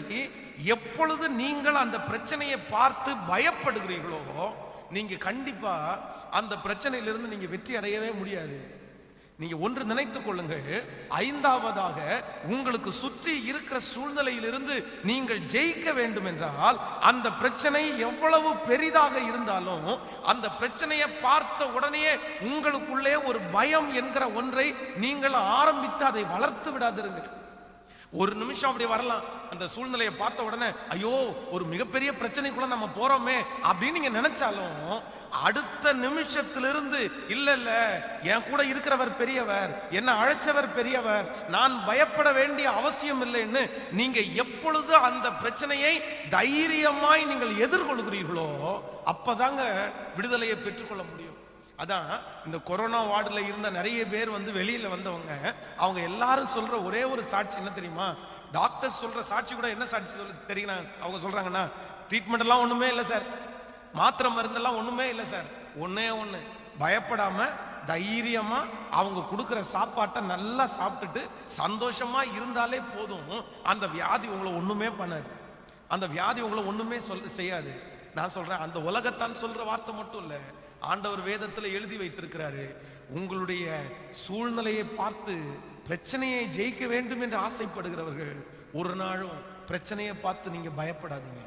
எப்பொழுது நீங்கள் அந்த பிரச்சனையை பார்த்து பயப்படுகிறீர்களோ நீங்க கண்டிப்பா அந்த பிரச்சனையிலிருந்து நீங்க வெற்றி அடையவே முடியாது. நீங்க ஒன்று நினைத்துக் கொள்ளுங்கள், ஐந்தாவதாக உங்களுக்கு சுற்றி இருக்கிற சூழ்நிலையிலிருந்து நீங்கள் ஜெயிக்க வேண்டும் என்றால் அந்த பிரச்சனை எவ்வளவு பெரிதாக இருந்தாலும் அந்த பிரச்சனையை பார்த்த உடனே உங்களுக்குள்ளே ஒரு பயம் என்கிற ஒன்றை நீங்கள் ஆரம்பித்து அதை வளர்த்து விடாதிருங்கள். ஒரு நிமிஷம் அப்படி வரலாம், அந்த சூழ்நிலையை பார்த்த உடனே ஐயோ ஒரு மிகப்பெரிய பிரச்சனைக்குள்ள நம்ம போறோமே அப்படின்னு நீங்க நினைச்சாலும் அடுத்த நிமிஷத்திலிருந்து இல்ல இல்ல என் கூட இருக்கிறவர் பெரியவர், என்ன அழைச்சவர் பெரியவர், நான் பயப்பட வேண்டிய அவசியம் இல்லைன்னு நீங்க எப்பொழுது அந்த பிரச்சனையை தைரியமாய் நீங்கள் எதிர்கொள்கிறீர்களோ அப்பதாங்க விடுதலையை பெற்றுக்கொள்ள முடியும். அதான் இந்த கொரோனா வார்டுல இருந்த நிறைய பேர் வெளியில வந்தவங்க, அவங்க எல்லாரும் சொல்ற ஒரே ஒரு சாட்சி என்ன தெரியுமா? டாக்டர் சொல்ற சாட்சி கூட என்ன சாட்சி சொல்ல தெரியுமா? அவங்க சொல்றாங்கன்னா, ட்ரீட்மெண்ட் எல்லாம் ஒண்ணுமே இல்லை சார், மாத்திரை மருந்தெல்லாம் ஒண்ணுமே இல்லை சார், ஒன்னே ஒண்ணு, பயப்படாம தைரியமா அவங்க கொடுக்குற சாப்பாட்டை நல்லா சாப்பிட்டுட்டு சந்தோஷமா இருந்தாலே போதும், அந்த வியாதி உங்களை ஒண்ணுமே பண்ணாது, அந்த வியாதி உங்களை ஒண்ணுமே செய்யாது. நான் சொல்றேன், அந்த உலகத்தான் சொல்ற வார்த்தை மட்டும் இல்ல, ஆண்டவர் வேதத்துல எழுதி வைத்திருக்கிறாரு. உங்களுடைய சூழ்நிலையை பார்த்து பிரச்சனையை ஜெயிக்க வேண்டும் என்று ஆசைப்படுகிறவர்கள் ஒரு நாளும் பிரச்சனையை பார்த்து நீங்க பயப்படாதீங்க.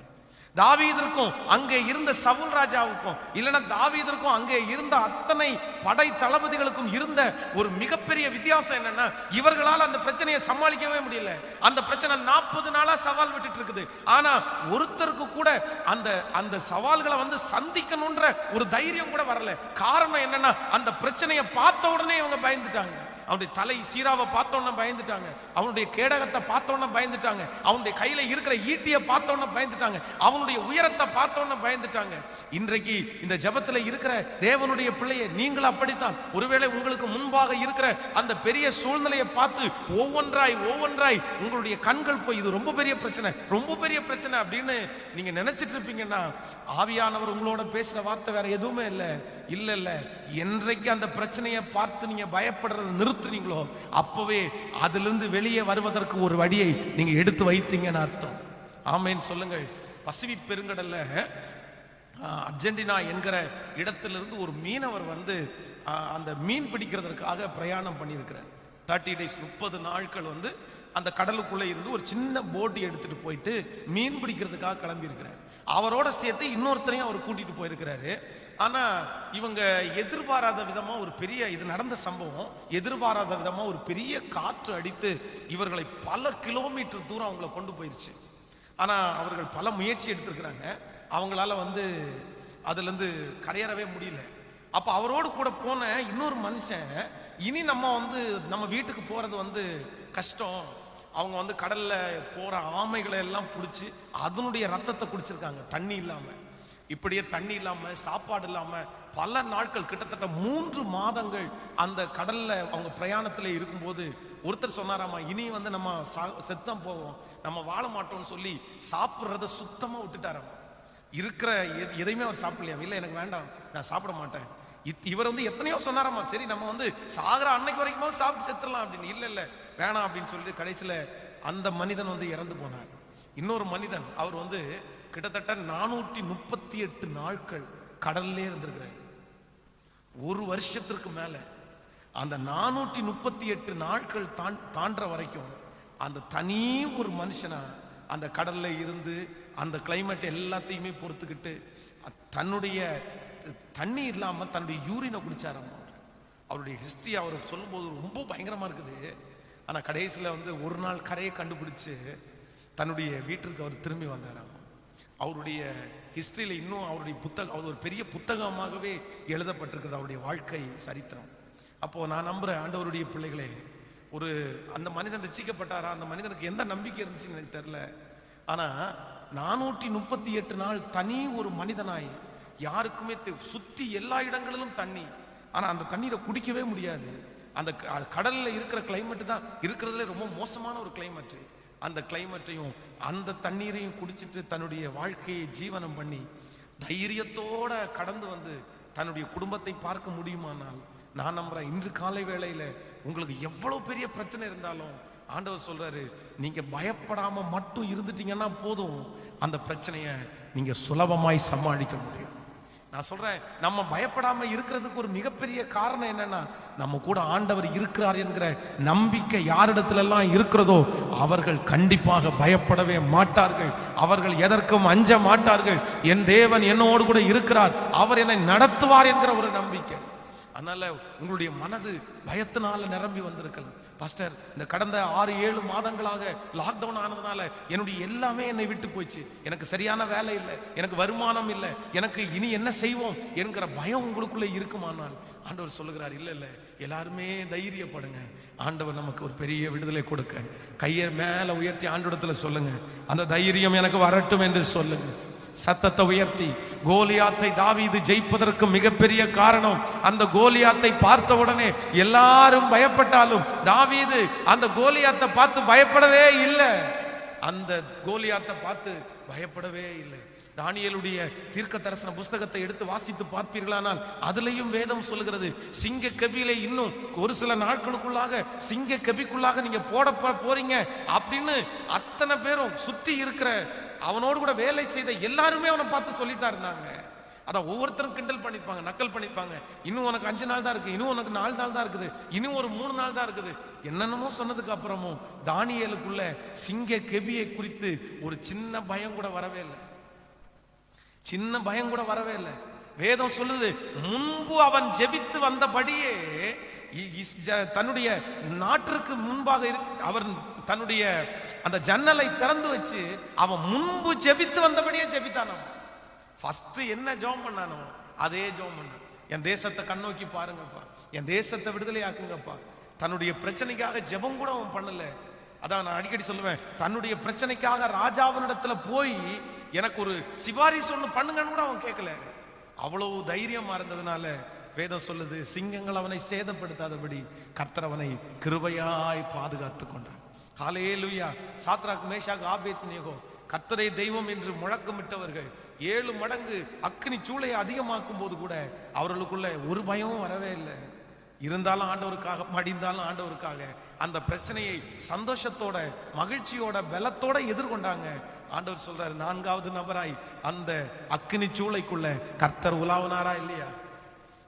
தாவீதிற்கும் அங்கே இருந்த சவுல் ராஜாவுக்கும், இல்லைன்னா தாவீதிற்கும் அங்கே இருந்த அத்தனை படை தளபதிகளுக்கும் இருந்த ஒரு மிகப்பெரிய வித்தியாசம் என்னன்னா, இவர்களால் அந்த பிரச்சனையை சமாளிக்கவே முடியல. அந்த பிரச்சனை 40 நாளா சவால் விட்டுட்டு இருக்குது. ஆனா ஒருத்தருக்கு கூட அந்த அந்த சவால்களை வந்து சந்திக்கணும்ன்ற ஒரு தைரியம் கூட வரல. காரணம் என்னன்னா, அந்த பிரச்சனையை பார்த்த உடனே இவங்க பயந்துட்டாங்க. அவனுடைய தலை சீராவை பார்த்தோன்னு பயந்துட்டாங்க, அவனுடைய கேடகத்தை பார்த்தோன்னு பயந்துட்டாங்க, அவனுடைய கையில இருக்கிற ஈட்டியை பார்த்தோன்னு பயந்துட்டாங்க, அவனுடைய உயரத்தை பார்த்தோன்னு பயந்துட்டாங்க. இன்றைக்கு இந்த ஜெபத்துல இருக்கிற தேவனுடைய பிள்ளையை நீங்கள் அப்படித்தான். ஒருவேளை உங்களுக்கு முன்பாக இருக்கிற அந்த பெரிய சூழ்நிலையை பார்த்து ஒவ்வொன்றாய் உங்களுடைய கண்கள் போய் இது ரொம்ப பெரிய பிரச்சனை, ரொம்ப பெரிய பிரச்சனை அப்படின்னு நீங்க நினைச்சிட்டு இருப்பீங்கன்னா, ஆவியானவர் உங்களோட பேசுற வார்த்தை வேற எதுவுமே இல்லை. இல்ல, என்றைக்கு அந்த பிரச்சனையை பார்த்து நீங்க பயப்படுறது நிறுத்துறீங்களோ, அப்பவே அதிலிருந்து வெளியே வருவதற்கு ஒரு வழியை நீங்க எடுத்து வைத்தீங்கன்னு அர்த்தம். ஆமேன் சொல்லுங்கள். பசிபிக் பெருங்கடல்ல அர்ஜென்டினா என்கிற இடத்திலிருந்து ஒரு மீனவர் வந்து அந்த மீன் பிடிக்கிறதுக்காக பிரயாணம் பண்ணியிருக்கிறார். 30 days 30 நாட்கள் வந்து அந்த கடலுக்குள்ளே இருந்து ஒரு சின்ன போட்டு எடுத்துட்டு போயிட்டு மீன் பிடிக்கிறதுக்காக கிளம்பி இருக்கிறார். அவரோட சேர்த்து இன்னொருத்தரையும் அவர் கூட்டிட்டு போயிருக்கிறாரு. ஆனா இவங்க எதிர்பாராத விதமா ஒரு பெரிய, இது நடந்த சம்பவம், எதிர்பாராத விதமா ஒரு பெரிய காற்று அடித்து இவர்களை பல கிலோமீட்டர் தூரம் அவங்களை கொண்டு போயிருச்சு. ஆனா அவர்கள் பல முயற்சி எடுத்திருக்கிறாங்க, அவங்களால வந்து அதுல இருந்து கரையேறவே முடியல. அப்ப அவரோடு கூட போன இன்னொரு மனுஷன், இனி நம்ம வீட்டுக்கு போறது வந்து கஷ்டம், அவங்க வந்து கடல்ல போற ஆமைகளை எல்லாம் பிடிச்சி அதனுடைய ரத்தத்தை குடிச்சிருக்காங்க தண்ணி இல்லாம. இப்படியே தண்ணி இல்லாம சாப்பாடு இல்லாம பல நாட்கள், கிட்டத்தட்ட 3 மாதங்கள் அந்த கடல்ல அவங்க பிரயாணத்துல இருக்கும்போது ஒருத்தர் சொன்னாராமா, இனி வந்து நம்ம செத்தம் போவோம், நம்ம வாழ மாட்டோம்னு சொல்லி சாப்பிட்றத சுத்தமா விட்டுட்டாராமா. இருக்கிற எதையுமே அவர் சாப்பிடலையா, இல்லை எனக்கு வேண்டாம் நான் சாப்பிட மாட்டேன். இவர் வந்து எத்தனையோ சொன்னாராமா, சரி நம்ம வந்து சாகிற அன்னைக்கு வரைக்கும் சாப்பிட்டு செத்துடலாம் அப்படின்னு. இல்லை வேணாம் அப்படின்னு சொல்லிட்டு கடைசியில அந்த மனிதன் வந்து இறந்து போனார். இன்னொரு மனிதன், அவர் வந்து கிட்டத்தட்ட 438 நாட்கள் கடல்லே இருந்திருக்கிறார். ஒரு வருஷத்திற்கு மேல அந்த 438 நாட்கள் தாண்ட வரைக்கும் அந்த தனி ஒரு மனுஷனா அந்த கடல்ல இருந்து அந்த கிளைமேட் எல்லாத்தையுமே பொறுத்துக்கிட்டு தன்னுடைய தண்ணி இல்லாம தன்னுடைய யூரினை குடிச்சாராம். அவருடைய ஹிஸ்டரி அவர் சொல்லும்போது ரொம்ப பயங்கரமா இருக்குது. ஆனா கடைசியில வந்து ஒரு நாள் கரையை கண்டுபிடிச்சு தன்னுடைய வீட்டிற்கு அவர் திரும்பி வந்தாராம். அவருடைய ஹிஸ்டரியில இன்னும் அவருடைய புத்தகம், அவர் ஒரு பெரிய புத்தகமாகவே எழுதப்பட்டிருக்கிறது அவருடைய வாழ்க்கை சரித்திரம். அப்போ நான் நம்புறேன் ஆண்டவருடைய பிள்ளைகளே, ஒரு அந்த மனிதன் ரட்சிக்கப்பட்டாரா, அந்த மனிதனுக்கு எந்த நம்பிக்கை இருந்துச்சுன்னு எனக்கு தெரியல. ஆனா 438 நாள் தனி ஒரு மனிதனாய், யாருக்குமே சுத்தி எல்லா இடங்களிலும் தண்ணி, ஆனா அந்த தண்ணீரை குடிக்கவே முடியாது. அந்த கடல்ல இருக்கிற கிளைமேட் தான் இருக்கிறதுல ரொம்ப மோசமான ஒரு கிளைமேட். அந்த கிளைமேட்டையும் அந்த தண்ணீரையும் குடிச்சிட்டு தன்னுடைய வாழ்க்கையை ஜீவனம் பண்ணி தைரியத்தோட கடந்து வந்து தன்னுடைய குடும்பத்தை பார்க்க முடியுமானால், நான் நம்புறேன் இன்று காலை வேளையில உங்களுக்கு எவ்வளவு பெரிய பிரச்சனை இருந்தாலும் ஆண்டவர் சொல்றாரு, நீங்க பயப்படாம மட்டும் இருந்துட்டீங்கன்னா போதும், அந்த பிரச்சனையை நீங்க சுலபமாய் சமாளிக்க முடியும். நான் சொல்றேன், நம்ம பயப்படாம இருக்கிறதுக்கு ஒரு மிகப்பெரிய காரணம் என்னன்னா, நம்ம கூட ஆண்டவர் இருக்கிறார் என்கிற நம்பிக்கை யாரிடத்துல எல்லாம் இருக்கிறதோ அவர்கள் கண்டிப்பாக பயப்படவே மாட்டார்கள், அவர்கள் எதற்கும் அஞ்ச மாட்டார்கள். என் தேவன் என்னோடு கூட இருக்கிறார், அவர் என்னை நடத்துவார் என்கிற ஒரு நம்பிக்கை. அதனால உங்களுடைய மனது பயத்தினால நிரம்பி வந்திருக்கலாம். பாஸ்டர், இந்த கடந்த 6-7 மாதங்களாக லாக்டவுன் ஆனதுனால என்னுடைய எல்லாமே என்னை விட்டு போயிடுச்சு, எனக்கு சரியான வேலை இல்லை, எனக்கு வருமானம் இல்லை, எனக்கு இனி என்ன செய்வோம் என்கிற பயம் உங்களுக்குள்ள இருக்குமானால் ஆண்டவர் சொல்லுகிறார், இல்லை எல்லாருமே தைரியப்படுங்க, ஆண்டவர் நமக்கு ஒரு பெரிய விடுதலை கொடுக்க. கையை மேல உயர்த்தி ஆண்டவரிடத்துல சொல்லுங்க, அந்த தைரியம் எனக்கு வரட்டும் என்று சொல்லுங்க. சத்தத்தை உயர்த்தி கோலியாத்தை தாவீது ஜெயிப்பதற்கு மிகப்பெரிய காரணம், அந்த கோலியாத்தை பார்த்த உடனே எல்லாரும் பயப்பட்டாலும் தாவீது அந்த கோலியாத்தை பார்த்து பயப்படவே இல்லை. அந்த கோலியாத்தை பார்த்து பயப்படவே இல்லை. தானியேலுடைய தீர்க்க தரிசன புஸ்தகத்தை எடுத்து வாசித்து பார்ப்பீர்களானால் அதுலயும் வேதம் சொல்லுகிறது, சிங்க கபிலை இன்னும் ஒரு சில நாட்களுக்குள்ளாக சிங்க கபிக்குள்ளாக நீங்க போறீங்க அப்படின்னு அத்தனை பேரும் சுற்றி இருக்கிற அவனோடு கூட வேலை செய்த எல்லாருமே அவனை பார்த்து சொல்லிட்டா இருந்தாங்க. அதான் ஒவ்வொருத்தரும் கிண்டல் பண்ணிப்பாங்க, நக்கல் பண்ணிப்பாங்க. இன்னும் உனக்கு 5 நாள் தான் இருக்கு, இன்னும் உனக்கு 4 நாள் தான் இருக்குது, இன்னும் ஒரு 3 நாள் தான் இருக்குது. என்னென்னமோ சொன்னதுக்கு அப்புறமும் தானியேலுக்குள்ள சிங்க கெபியை குறித்து ஒரு சின்ன பயம் கூட வரவே இல்லை. சின்ன பயம் கூட வரவே இல்லை. வேதம் சொல்லுது, முன்பு அவன் ஜெபித்து வந்தபடியே தன்னுடைய நாட்டிற்கு முன்பாக அவர் தன்னுடைய அந்த ஜன்னலை திறந்து வச்சு அவன் முன்பு ஜெபித்து வந்தபடியே ஜெபித்தானோ. ஃபர்ஸ்ட் என்ன ஜெபம் பண்ணானோ அதே ஜெபம் பண்ணான். என் தேசத்தை கண்ணோக்கி பாருங்கப்பா, என் தேசத்தை விடுதலை ஆக்குங்கப்பா. தன்னுடைய பிரச்சனைக்காக ஜெபம் கூட அவன் பண்ணல. அதான் நான் அடிக்கடி சொல்லுவேன், தன்னுடைய பிரச்சனைக்காக ராஜாவினிடத்துல போய் எனக்கு ஒரு சிபாரிசு ஒண்ணு பண்ணுங்கன்னு கூட அவன் கேட்கல. அவ்வளவு தைரியமா இருந்ததுனால வேதம் சொல்லுது, சிங்கங்கள் அவனை சேதப்படுத்தாதபடி கர்த்தர் அவனை கிருபையாய் பாதுகாத்து கொண்டார். ஹல்லேலூயா. சாத்ராக், மேஷாக், ஆபேத்நேகோ கர்த்தரை தெய்வம் என்று முழக்கமிட்டவர்கள் 7 மடங்கு அக்கினி சூளையை அதிகமாக்கும் போது கூட அவர்களுக்குள்ள ஒரு பயமும் வரவே இல்லை. இருந்தாலும் ஆண்டவருக்காக, மடிந்தாலும் ஆண்டவருக்காக அந்த பிரச்சனையை சந்தோஷத்தோட, மகிழ்ச்சியோட, பலத்தோட எதிர்கொண்டாங்க. ஆண்டவர் சொல்றாரு, 4வது நபராய் அந்த அக்கினி சூளைக்குள்ள கர்த்தர் உலாவனாரா இல்லையா?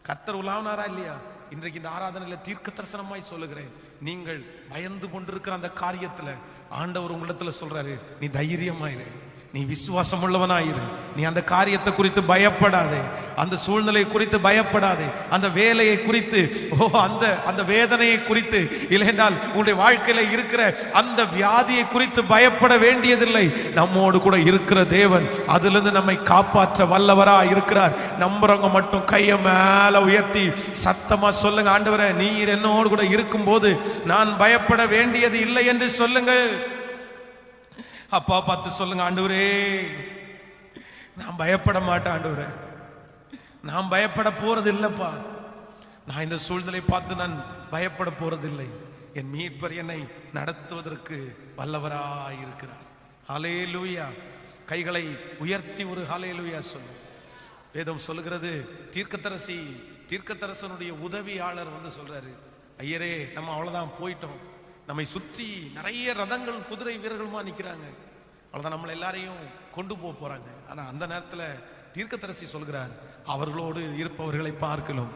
கர்த்தர் உலாவனாரா இல்லையா? இன்றைக்கு இந்த ஆராதனையில தீர்க்க தரிசனமாய் சொல்லுகிறேன், நீங்கள் பயந்து கொண்டிருக்கிற அந்த காரியத்துல ஆண்டவர் உங்களிடத்துல சொல்றாரு, நீ தைரியமாயிரு, நீ விசுவாசம் உள்ளவனாயிரு. நீ அந்த காரியத்தை குறித்து பயப்படாதே, அந்த சூழ்நிலை குறித்து பயப்படாதே, அந்த வேலையை குறித்து, அந்த வேதனையை குறித்து, இல்லையென்றால் உன்னுடைய வாழ்க்கையில இருக்கிற அந்த வியாதியை குறித்து பயப்பட வேண்டியதில்லை. நம்மோடு கூட இருக்கிற தேவன் அதிலிருந்து நம்மை காப்பாற்ற வல்லவரா இருக்கிறார். நம்புறவங்க மட்டும் கையை மேல உயர்த்தி சத்தமா சொல்லுங்க, ஆண்டவரே நீர் என்னோடு கூட இருக்கும் போது நான் பயப்பட வேண்டியது இல்லை என்று சொல்லுங்கள். அப்பா பார்த்து சொல்லுங்க, ஆண்டவரே நான் பயப்பட மாட்டேன், ஆண்டவரே நான் பயப்பட போறது இல்லப்பா. நான் இந்த சூழ்நிலை பார்த்து நான் பயப்பட போறதில்லை. என் மீட்பர் என்னை நடத்துவதற்கு வல்லவராய் இருக்கிறார். ஹல்லேலூயா. கைகளை உயர்த்தி ஒரு ஹல்லேலூயா சொல்லு. வேதம் சொல்லுகிறது, தீர்க்கதரிசனுடைய உதவியாளர் வந்து சொல்றாரு, ஐயரே நம்ம அவ்வளவுதான் போயிட்டோம், நம்மை சுற்றி நிறைய ரதங்கள் குதிரை வீரர்களுமா நிற்கிறாங்க, அவ்வளோதான் நம்மளை எல்லாரையும் கொண்டு போறாங்க. ஆனால் அந்த நேரத்தில் தீர்க்கதரிசி சொல்கிறார், அவர்களோடு இருப்பவர்களை பார்க்கலும்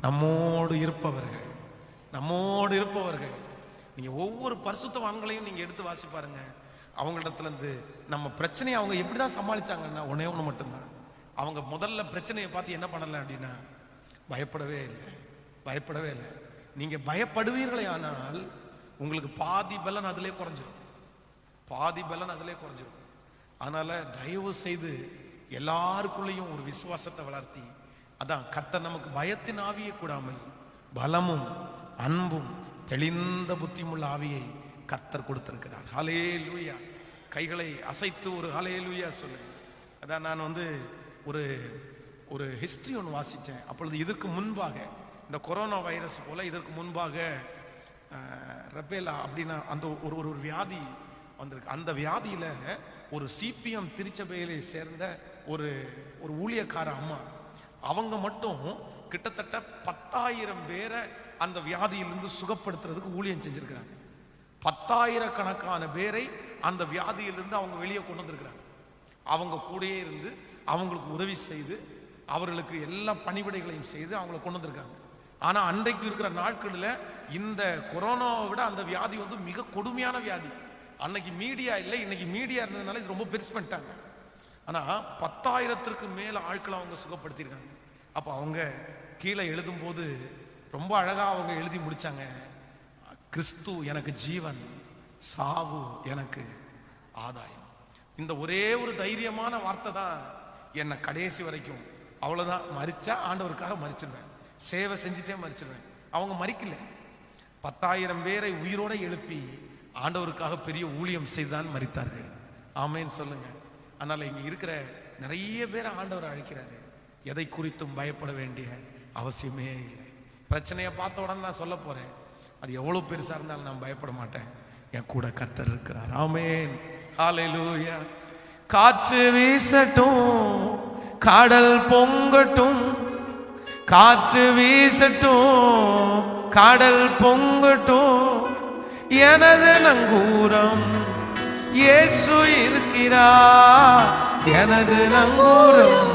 நம்மோடு இருப்பவர்கள். நீங்கள் ஒவ்வொரு பரிசுத்தவான்களையும் நீங்கள் எடுத்து வாசி பாருங்க. அவங்களிடத்துல இருந்து நம்ம பிரச்சனையை அவங்க எப்படி தான் சமாளிச்சாங்கன்னா ஒன்னே ஒன்று மட்டும்தான். அவங்க முதல்ல பிரச்சனையை பார்த்து என்ன பண்ணலை அப்படின்னா பயப்படவே இல்லை. நீங்கள் பயப்படுவீர்களே ஆனால் உங்களுக்கு பாதி பலன் அதிலே குறைஞ்சிடும். அதனால தயவு செய்து எல்லாருக்குள்ளேயும் ஒரு விசுவாசத்தை வளர்த்தி, அதான் கர்த்தர் நமக்கு பயத்தின் ஆவியை கூடாமல் பலமும் அன்பும் தெளிந்த புத்தியுமுள்ள ஆவியை கர்த்தர் கொடுத்திருக்கிறார். ஹல்லேலூயா. கைகளை அசைத்து ஒரு ஹல்லேலூயா சொல்லுங்க. அதான் நான் வந்து ஒரு ஹிஸ்டரி ஒன்று வாசித்தேன். அப்பொழுது இதற்கு முன்பாக இந்த கொரோனா வைரஸ் போல இதற்கு முன்பாக ரபேலா அப்படின்னா அந்த ஒரு வியாதி வந்திருக்கு. அந்த வியாதியில ஒரு சிபிஎம் திருச்சபையிலே சேர்ந்த ஒரு ஊழியக்கார அம்மா, அவங்க மட்டும் கிட்டத்தட்ட 10,000 பேரை அந்த வியாதியிலிருந்து சுகப்படுத்துறதுக்கு ஊழியம் செஞ்சிருக்கிறாங்க. 10,000 கணக்கான பேரை அந்த வியாதியிலிருந்து அவங்க வெளியே கொண்டு வந்திருக்கிறாங்க. அவங்க கூடயே இருந்து அவங்களுக்கு உதவி செய்து அவர்களுக்கு எல்லா பணிவிடைகளையும் செய்து அவங்களை கொண்டு வந்திருக்காங்க. ஆனா அன்றைக்கு இருக்கிற நாட்களில் இந்த கொரோனாவை விட அந்த வியாதி வந்து மிக கொடுமையான வியாதி. அன்னைக்கு மீடியா இல்லை, இன்னைக்கு மீடியா இருந்ததுனால இது ரொம்ப பெருசு பண்ணிட்டாங்க. ஆனா 10,000க்கு மேல ஆட்களை அவங்க சுகப்படுத்தியிருக்காங்க. அப்ப அவங்க கீழே எழுதும் போது ரொம்ப அழகா அவங்க எழுதி முடிச்சாங்க, கிறிஸ்து எனக்கு ஜீவன், சாவு எனக்கு ஆதாயம். இந்த ஒரே ஒரு தைரியமான வார்த்தை தான் என்னை கடைசி வரைக்கும், அவ்வளவுதான், மரிச்சா ஆண்டவருக்காக மரிச்சிருவேன், சேவை செஞ்சுட்டே மரிச்சிருவேன். அவங்க மரிக்கல, 10,000 பேரை உயிரோட எழுப்பி ஆண்டவருக்காக பெரிய ஊழியம் செய்துதான் மரித்தார்கள். ஆமேன்னு சொல்லுங்க. அதனால இங்க இருக்கிற நிறைய பேர் ஆண்டவர் அழைக்கிறாரு. எதை குறித்தும் பயப்பட வேண்டிய அவசியமே இல்லை. பிரச்சனையை பார்த்த உடனே நான் சொல்ல போறேன், அது எவ்வளவு பெருசா இருந்தாலும் நான் பயப்பட மாட்டேன், என் கூட கர்த்தர் இருக்கிறார். ஆமேன். ஹல்லேலூயா. காற்று வீசட்டும், கடல் பொங்கட்டும், காற்று வீசட்டும், கடல் பொங்கட்டும், எனது நங்கூரம் இயேசு இருக்கிறார் எனது நங்கூரம்,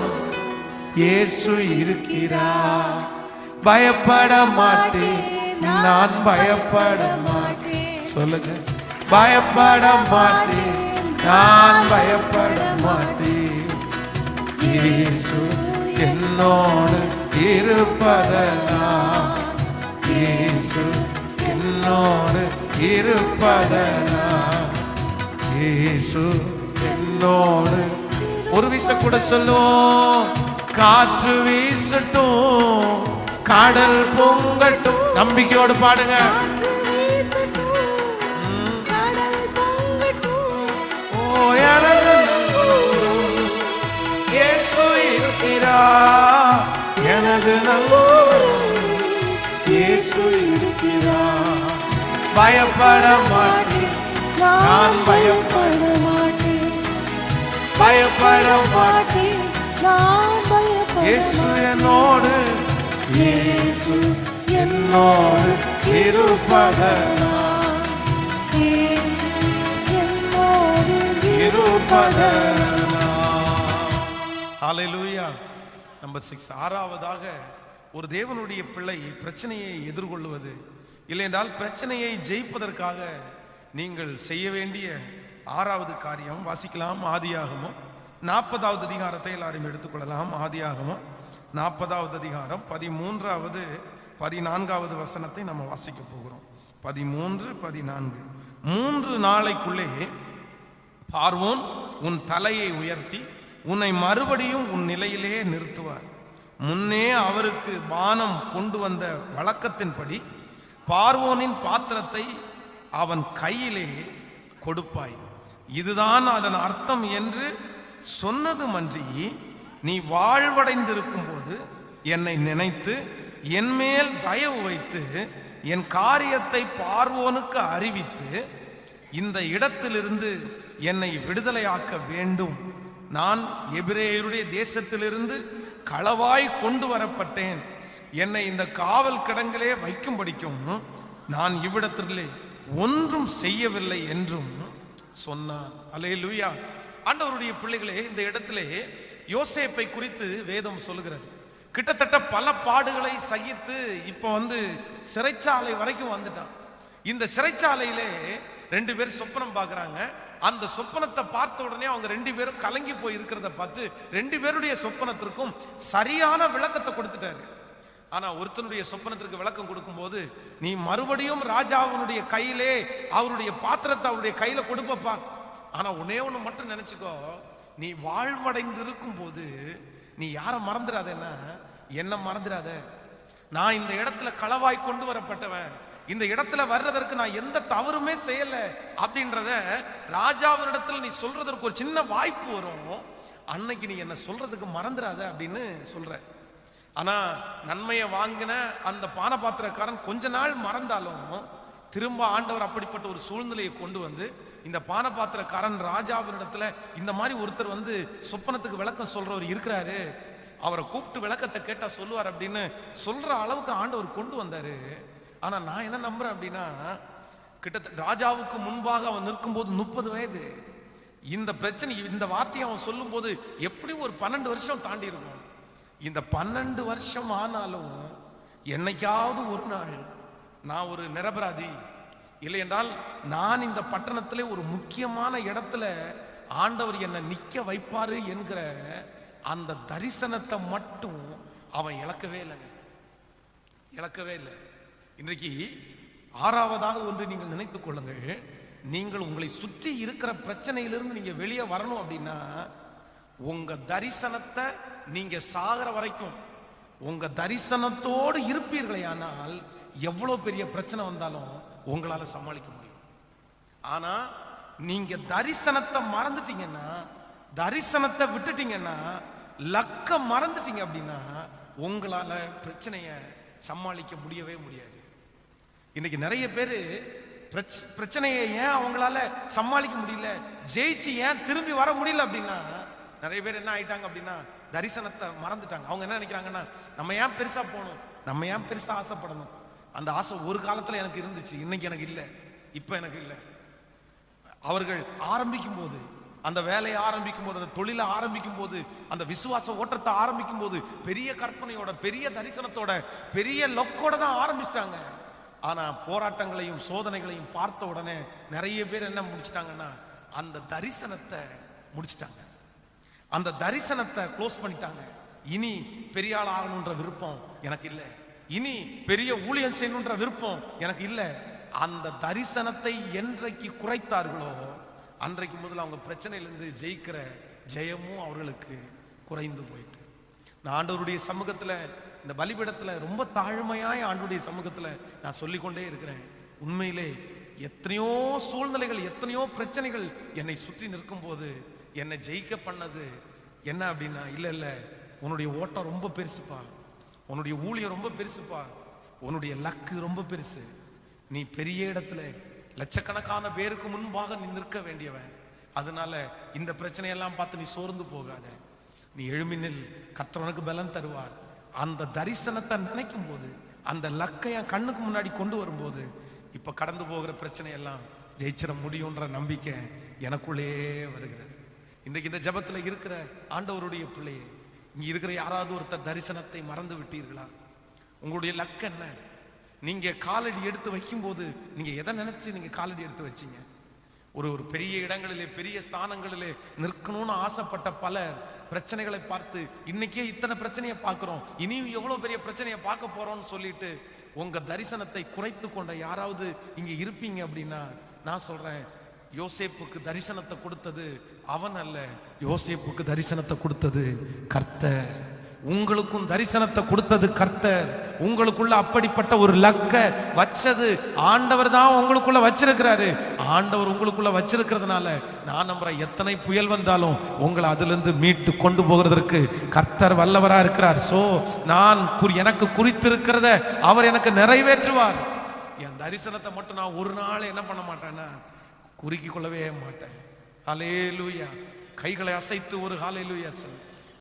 இயேசு இருக்கிறார். பயப்பட மாட்டேன், நான் பயப்பட மாட்டேன். சொல்லுங்க, பயப்பட மாட்டேன், நான் பயப்பட மாட்டேன். இயேசு என்னோடு இருப்பதனால், இயேசு என்னோடு இருப்பதனால், இயேசு என்னோடு. ஒரு வீச கூட சொல்லுவோம், காற்று வீசட்டும், கடல் பொங்கட்டும். நம்பிக்கையோடு பாடுங்க. ஓ எனது இயேசு இருக்கிறார் எனது நங்கூரம், இயேசு இருக்கிறார். பயப்பட மாட்டேன், நான் பயப்பட மாட்டேன், பயப்பட மாட்டேன், இயேசு என்னோடு, இயேசு என்னோடு இருப்பதனால், இயேசு என்னோடு இருப்பதனால். ஹல்லேலூயா. நம்பர் 6, ஆறாவதாக ஒரு தேவனுடைய பிள்ளை பிரச்சனையை எதிர்கொள்வது இல்லையென்றால் பிரச்சனையை ஜெயிப்பதற்காக நீங்கள் செய்ய வேண்டிய 6வது காரியம் வாசிக்கலாம். ஆதியாகமம் 40வது அதிகாரத்தை எல்லாரும் எடுத்துக்கொள்ளலாம். ஆதியாகமம் 40வது அதிகாரம் 13வது 14வது வசனத்தை நம்ம வாசிக்க போகிறோம். 13, 14. 3 நாளைக்குள்ளே பார்வோன் உன் தலையை உயர்த்தி உன்னை மறுபடியும் உன் நிலையிலே நிறுத்துவார். முன்னே அவருக்கு பானம் கொண்டு வந்த வழக்கத்தின்படி பார்வோனின் பாத்திரத்தை அவன் கையிலே கொடுப்பாய். இதுதான் அதன் அர்த்தம் என்று சொன்னதுமன்றி, நீ வாழ்வடைந்திருக்கும் போது என்னை நினைத்து என் மேல் தயவு வைத்து என் காரியத்தை பார்வோனுக்கு அறிவித்து இந்த இடத்திலிருந்து என்னை விடுதலையாக்க வேண்டும். நான் எபிரேயருடைய தேசத்திலிருந்து களவாய் கொண்டு வரப்பட்டேன். என்னை இந்த காவல் கிடங்கிலே வைக்கும்படிக்கும் நான் இவ்விடத்திலே ஒன்றும் செய்யவில்லை என்றும் சொன்னான். அல்லேலூயா. ஆண்டவருடைய பிள்ளைகளே, இந்த இடத்திலே யோசேப்பை குறித்து வேதம் சொல்லுகிறது. கிட்டத்தட்ட பல பாடுகளை சகித்து இப்ப சிறைச்சாலை வரைக்கும் வந்துட்டான். இந்த சிறைச்சாலையிலே 2 பேர் சொப்பனம் பார்க்கறாங்க. அந்த சொப்பனத்தை பார்த்த உடனே அவங்க 2 பேரும் கலங்கி போய் இருக்கிறத பார்த்து 2 பேருடைய சொப்பனத்திற்கும் சரியான விளக்கத்தை கொடுத்துட்டாரு. ஆனா ஒருத்தனுடைய சொப்பனத்திற்கு விளக்கம் கொடுக்கும் போது, நீ மறுபடியும் ராஜாவுடைய கையிலே அவருடைய பாத்திரத்தை அவருடைய கையில கொடுப்பப்பா. ஆனா ஒன்னே ஒண்ணு மட்டும் நினைச்சுக்கோ, நீ வாழ்வடைந்து இருக்கும் போது நீ யாரை மறந்துடாதேன்னா என்ன மறந்துடாத. நான் இந்த இடத்துல களவாய் கொண்டு வரப்பட்டவன், இந்த இடத்துல வர்றதற்கு நான் எந்த தவறுமே செய்யல அப்படின்றத ராஜாவினிடத்துல நீ சொல்றதற்கு ஒரு சின்ன வாய்ப்பு வரும். அன்னைக்கு நீ என்ன சொல்றதுக்கு மறந்துடாத அப்படின்னு சொல்ற. ஆனா நன்மையை வாங்கின அந்த பானபாத்திரக்காரன் கொஞ்ச நாள் மறந்தாலும் திரும்ப ஆண்டவர் அப்படிப்பட்ட ஒரு சூழ்நிலையை கொண்டு வந்து, இந்த பானபாத்திரக்காரன் ராஜாவினிடத்துல இந்த மாதிரி ஒருத்தர் சொப்பனத்துக்கு விளக்கம் சொல்றவர் இருக்கிறாரு, அவரை கூப்பிட்டு விளக்கத்தை கேட்டா சொல்லுவார் அப்படின்னு சொல்ற அளவுக்கு ஆண்டவர் கொண்டு வந்தாரு. ஆனா நான் என்ன நம்புறேன் அப்படின்னா, கிட்டத்தட்ட ராஜாவுக்கு முன்பாக அவன் நிற்கும் போது 30 வயது. இந்த பிரச்சனை, இந்த வார்த்தையை அவன் சொல்லும் போது எப்படி ஒரு 12 வருஷம் தாண்டி இருக்கும். இந்த 12 வருஷம் ஆனாலும் என்னைக்காவது ஒரு நாள் நான் ஒரு நிரபராதி இல்லை என்றால் நான் இந்த பட்டணத்திலே ஒரு முக்கியமான இடத்துல ஆண்டவர் என்னை நிக்க வைப்பாரு என்கிற அந்த தரிசனத்தை மட்டும் அவன் இழக்கவே இல்லைங்க, இழக்கவே இல்லை. இன்றைக்கு 6வதாக ஒன்று நீங்கள் நினைத்துக் கொள்ளுங்கள். நீங்கள் உங்களை சுற்றி இருக்கிற பிரச்சனையிலிருந்து நீங்க வெளியே வரணும் அப்படின்னா, உங்க தரிசனத்தை நீங்க சாகிற வரைக்கும் உங்க தரிசனத்தோடு இருப்பீர்களே, ஆனால் எவ்வளவு பெரிய பிரச்சனை வந்தாலும் உங்களால சமாளிக்க முடியும். ஆனா நீங்க தரிசனத்தை மறந்துட்டீங்கன்னா, தரிசனத்தை விட்டுட்டீங்கன்னா, லக்க மறந்துட்டீங்க அப்படின்னா உங்களால பிரச்சனைய சமாளிக்க முடியவே முடியாது. இன்னைக்கு நிறைய பேரு பிரச்சனையை ஏன் அவங்களால சமாளிக்க முடியல, ஜெயிச்சு ஏன் திரும்பி வர முடியல அப்படின்னா, நிறைய பேர் என்ன ஆயிட்டாங்க அப்படின்னா தரிசனத்தை மறந்துட்டாங்க. அவங்க என்ன நினைக்கிறாங்கன்னா, நம்ம ஏன் பெருசா போகணும், நம்ம ஏன் பெருசா ஆசைப்படணும். அந்த ஆசை ஒரு காலத்துல எனக்கு இருந்துச்சு, இன்னைக்கு எனக்கு இல்லை, இப்ப எனக்கு இல்லை. அவர்கள் ஆரம்பிக்கும் போது, அந்த வேலையை ஆரம்பிக்கும் போது, அந்த தொழிலை ஆரம்பிக்கும் போது, அந்த விசுவாச ஓட்டத்தை ஆரம்பிக்கும் போது பெரிய கற்பனையோட, பெரிய தரிசனத்தோட, பெரிய லொக்கோட தான் ஆரம்பிச்சிட்டாங்க. ஆனா போராட்டங்களையும் சோதனைகளையும் பார்த்த உடனே நிறைய பேர் என்ன முடிச்சிட்டாங்கன்னா, அந்த தரிசனத்தை முடிச்சிட்டாங்க. அந்த தரிசனத்தை க்ளோஸ் பண்ணிட்டாங்க. இனி பெரிய ஆள் ஆகணுன்ற விருப்பம் எனக்கு இல்லை, இனி பெரிய ஊழியம் செய்யணுன்ற விருப்பம் எனக்கு இல்லை. அந்த தரிசனத்தை என்றைக்கு குறைத்தார்களோ அன்றைக்கு முதல்ல அவங்க பிரச்சனையிலிருந்து ஜெயிக்கிற ஜெயமும் அவர்களுக்கு குறைந்து போயிட்டு. நான் ஆண்டவருடைய சமூகத்துல, இந்த பலிபீடத்துல ரொம்ப தாழ்மையாய் ஆண்டவருடைய சமூகத்துல நான் சொல்லிக்கொண்டே இருக்கிறேன். உண்மையிலே எத்தனையோ சூழ்நிலைகள், எத்தனையோ பிரச்சனைகள் என்னை சுற்றி நிற்கும் போது என்னை ஜெயிக்க பண்ணது என்ன அப்படின்னா, இல்ல இல்ல உன்னுடைய ஓட்டம் ரொம்ப பெருசுப்பா, உன்னுடைய ஊழியம் ரொம்ப பெருசுப்பா, உன்னுடைய லக்கு ரொம்ப பெருசு, நீ பெரிய இடத்துல லட்சக்கணக்கான பேருக்கு முன்பாக நீ நிற்க வேண்டியவன். அதனால இந்த பிரச்சனையெல்லாம் பார்த்து நீ சோர்ந்து போகாத, நீ எழும்பி நில், கர்த்தர் உனக்கு பலன் தருவார். அந்த தரிசனத்தை நினைக்கும் போது, அந்த லக்கை என் கண்ணுக்கு முன்னாடி கொண்டு வரும்போது, இப்ப கடந்து போகிற பிரச்சனையெல்லாம் ஜெயிச்சிட முடியும்ன்ற நம்பிக்கை எனக்குள்ளே வருகிறது. இன்றைக்கு இந்த ஜபத்துல இருக்கிற ஆண்டவருடைய பிள்ளையே, இங்க இருக்கிற யாராவது ஒருத்தர் தரிசனத்தை மறந்து விட்டீர்களா? உங்களுடைய லக்கு என்ன? நீங்க காலடி எடுத்து வைக்கும் போது நீங்க எதை நினைச்சு நீங்க காலடி எடுத்து வச்சீங்க? ஒரு பெரிய இடங்களிலே, பெரிய ஸ்தானங்களிலே நிற்கணும்னு ஆசைப்பட்ட பல பிரச்சனைகளை பார்த்து இன்னைக்கே இத்தனை பிரச்சனையை பார்க்கிறோம், இனியும் எவ்வளவு பெரிய பிரச்சனையை பார்க்க போறோம்னு சொல்லிட்டு உங்க தரிசனத்தை குறைத்து கொண்ட யாராவது இங்க இருப்பீங்க அப்படின்னா, நான் சொல்றேன், யோசேப்புக்கு தரிசனத்தை கொடுத்தது அவன் அல்ல, யோசேப்புக்கு தரிசனத்தை கொடுத்தது கர்த்தர். உங்களுக்கும் தரிசனத்தை கொடுத்தது கர்த்தர். உங்களுக்குள்ள அப்படிப்பட்ட ஒரு லக்க வச்சது ஆண்டவர் தான் உங்களுக்குள்ள வச்சிருக்கிறாரு. ஆண்டவர் உங்களுக்குள்ள வச்சிருக்கிறதுனால நான் நம்புறேன், எத்தனை புயல் வந்தாலும் உங்களை அதிலிருந்து மீட்டு கொண்டு போகிறதற்கு கர்த்தர் வல்லவரா இருக்கிறார். சோ நான் எனக்கு குறித்திருக்கிறத அவர் எனக்கு நிறைவேற்றுவார். என் தரிசனத்தை மட்டும் நான் ஒரு நாள் என்ன பண்ண மாட்டேன்னா குறுக்கிக் கொள்ளவே மாட்டேன். ஹல்லேலூயா. கைகளை அசைத்து ஒரு ஹல்லேலூயா சொல்லு.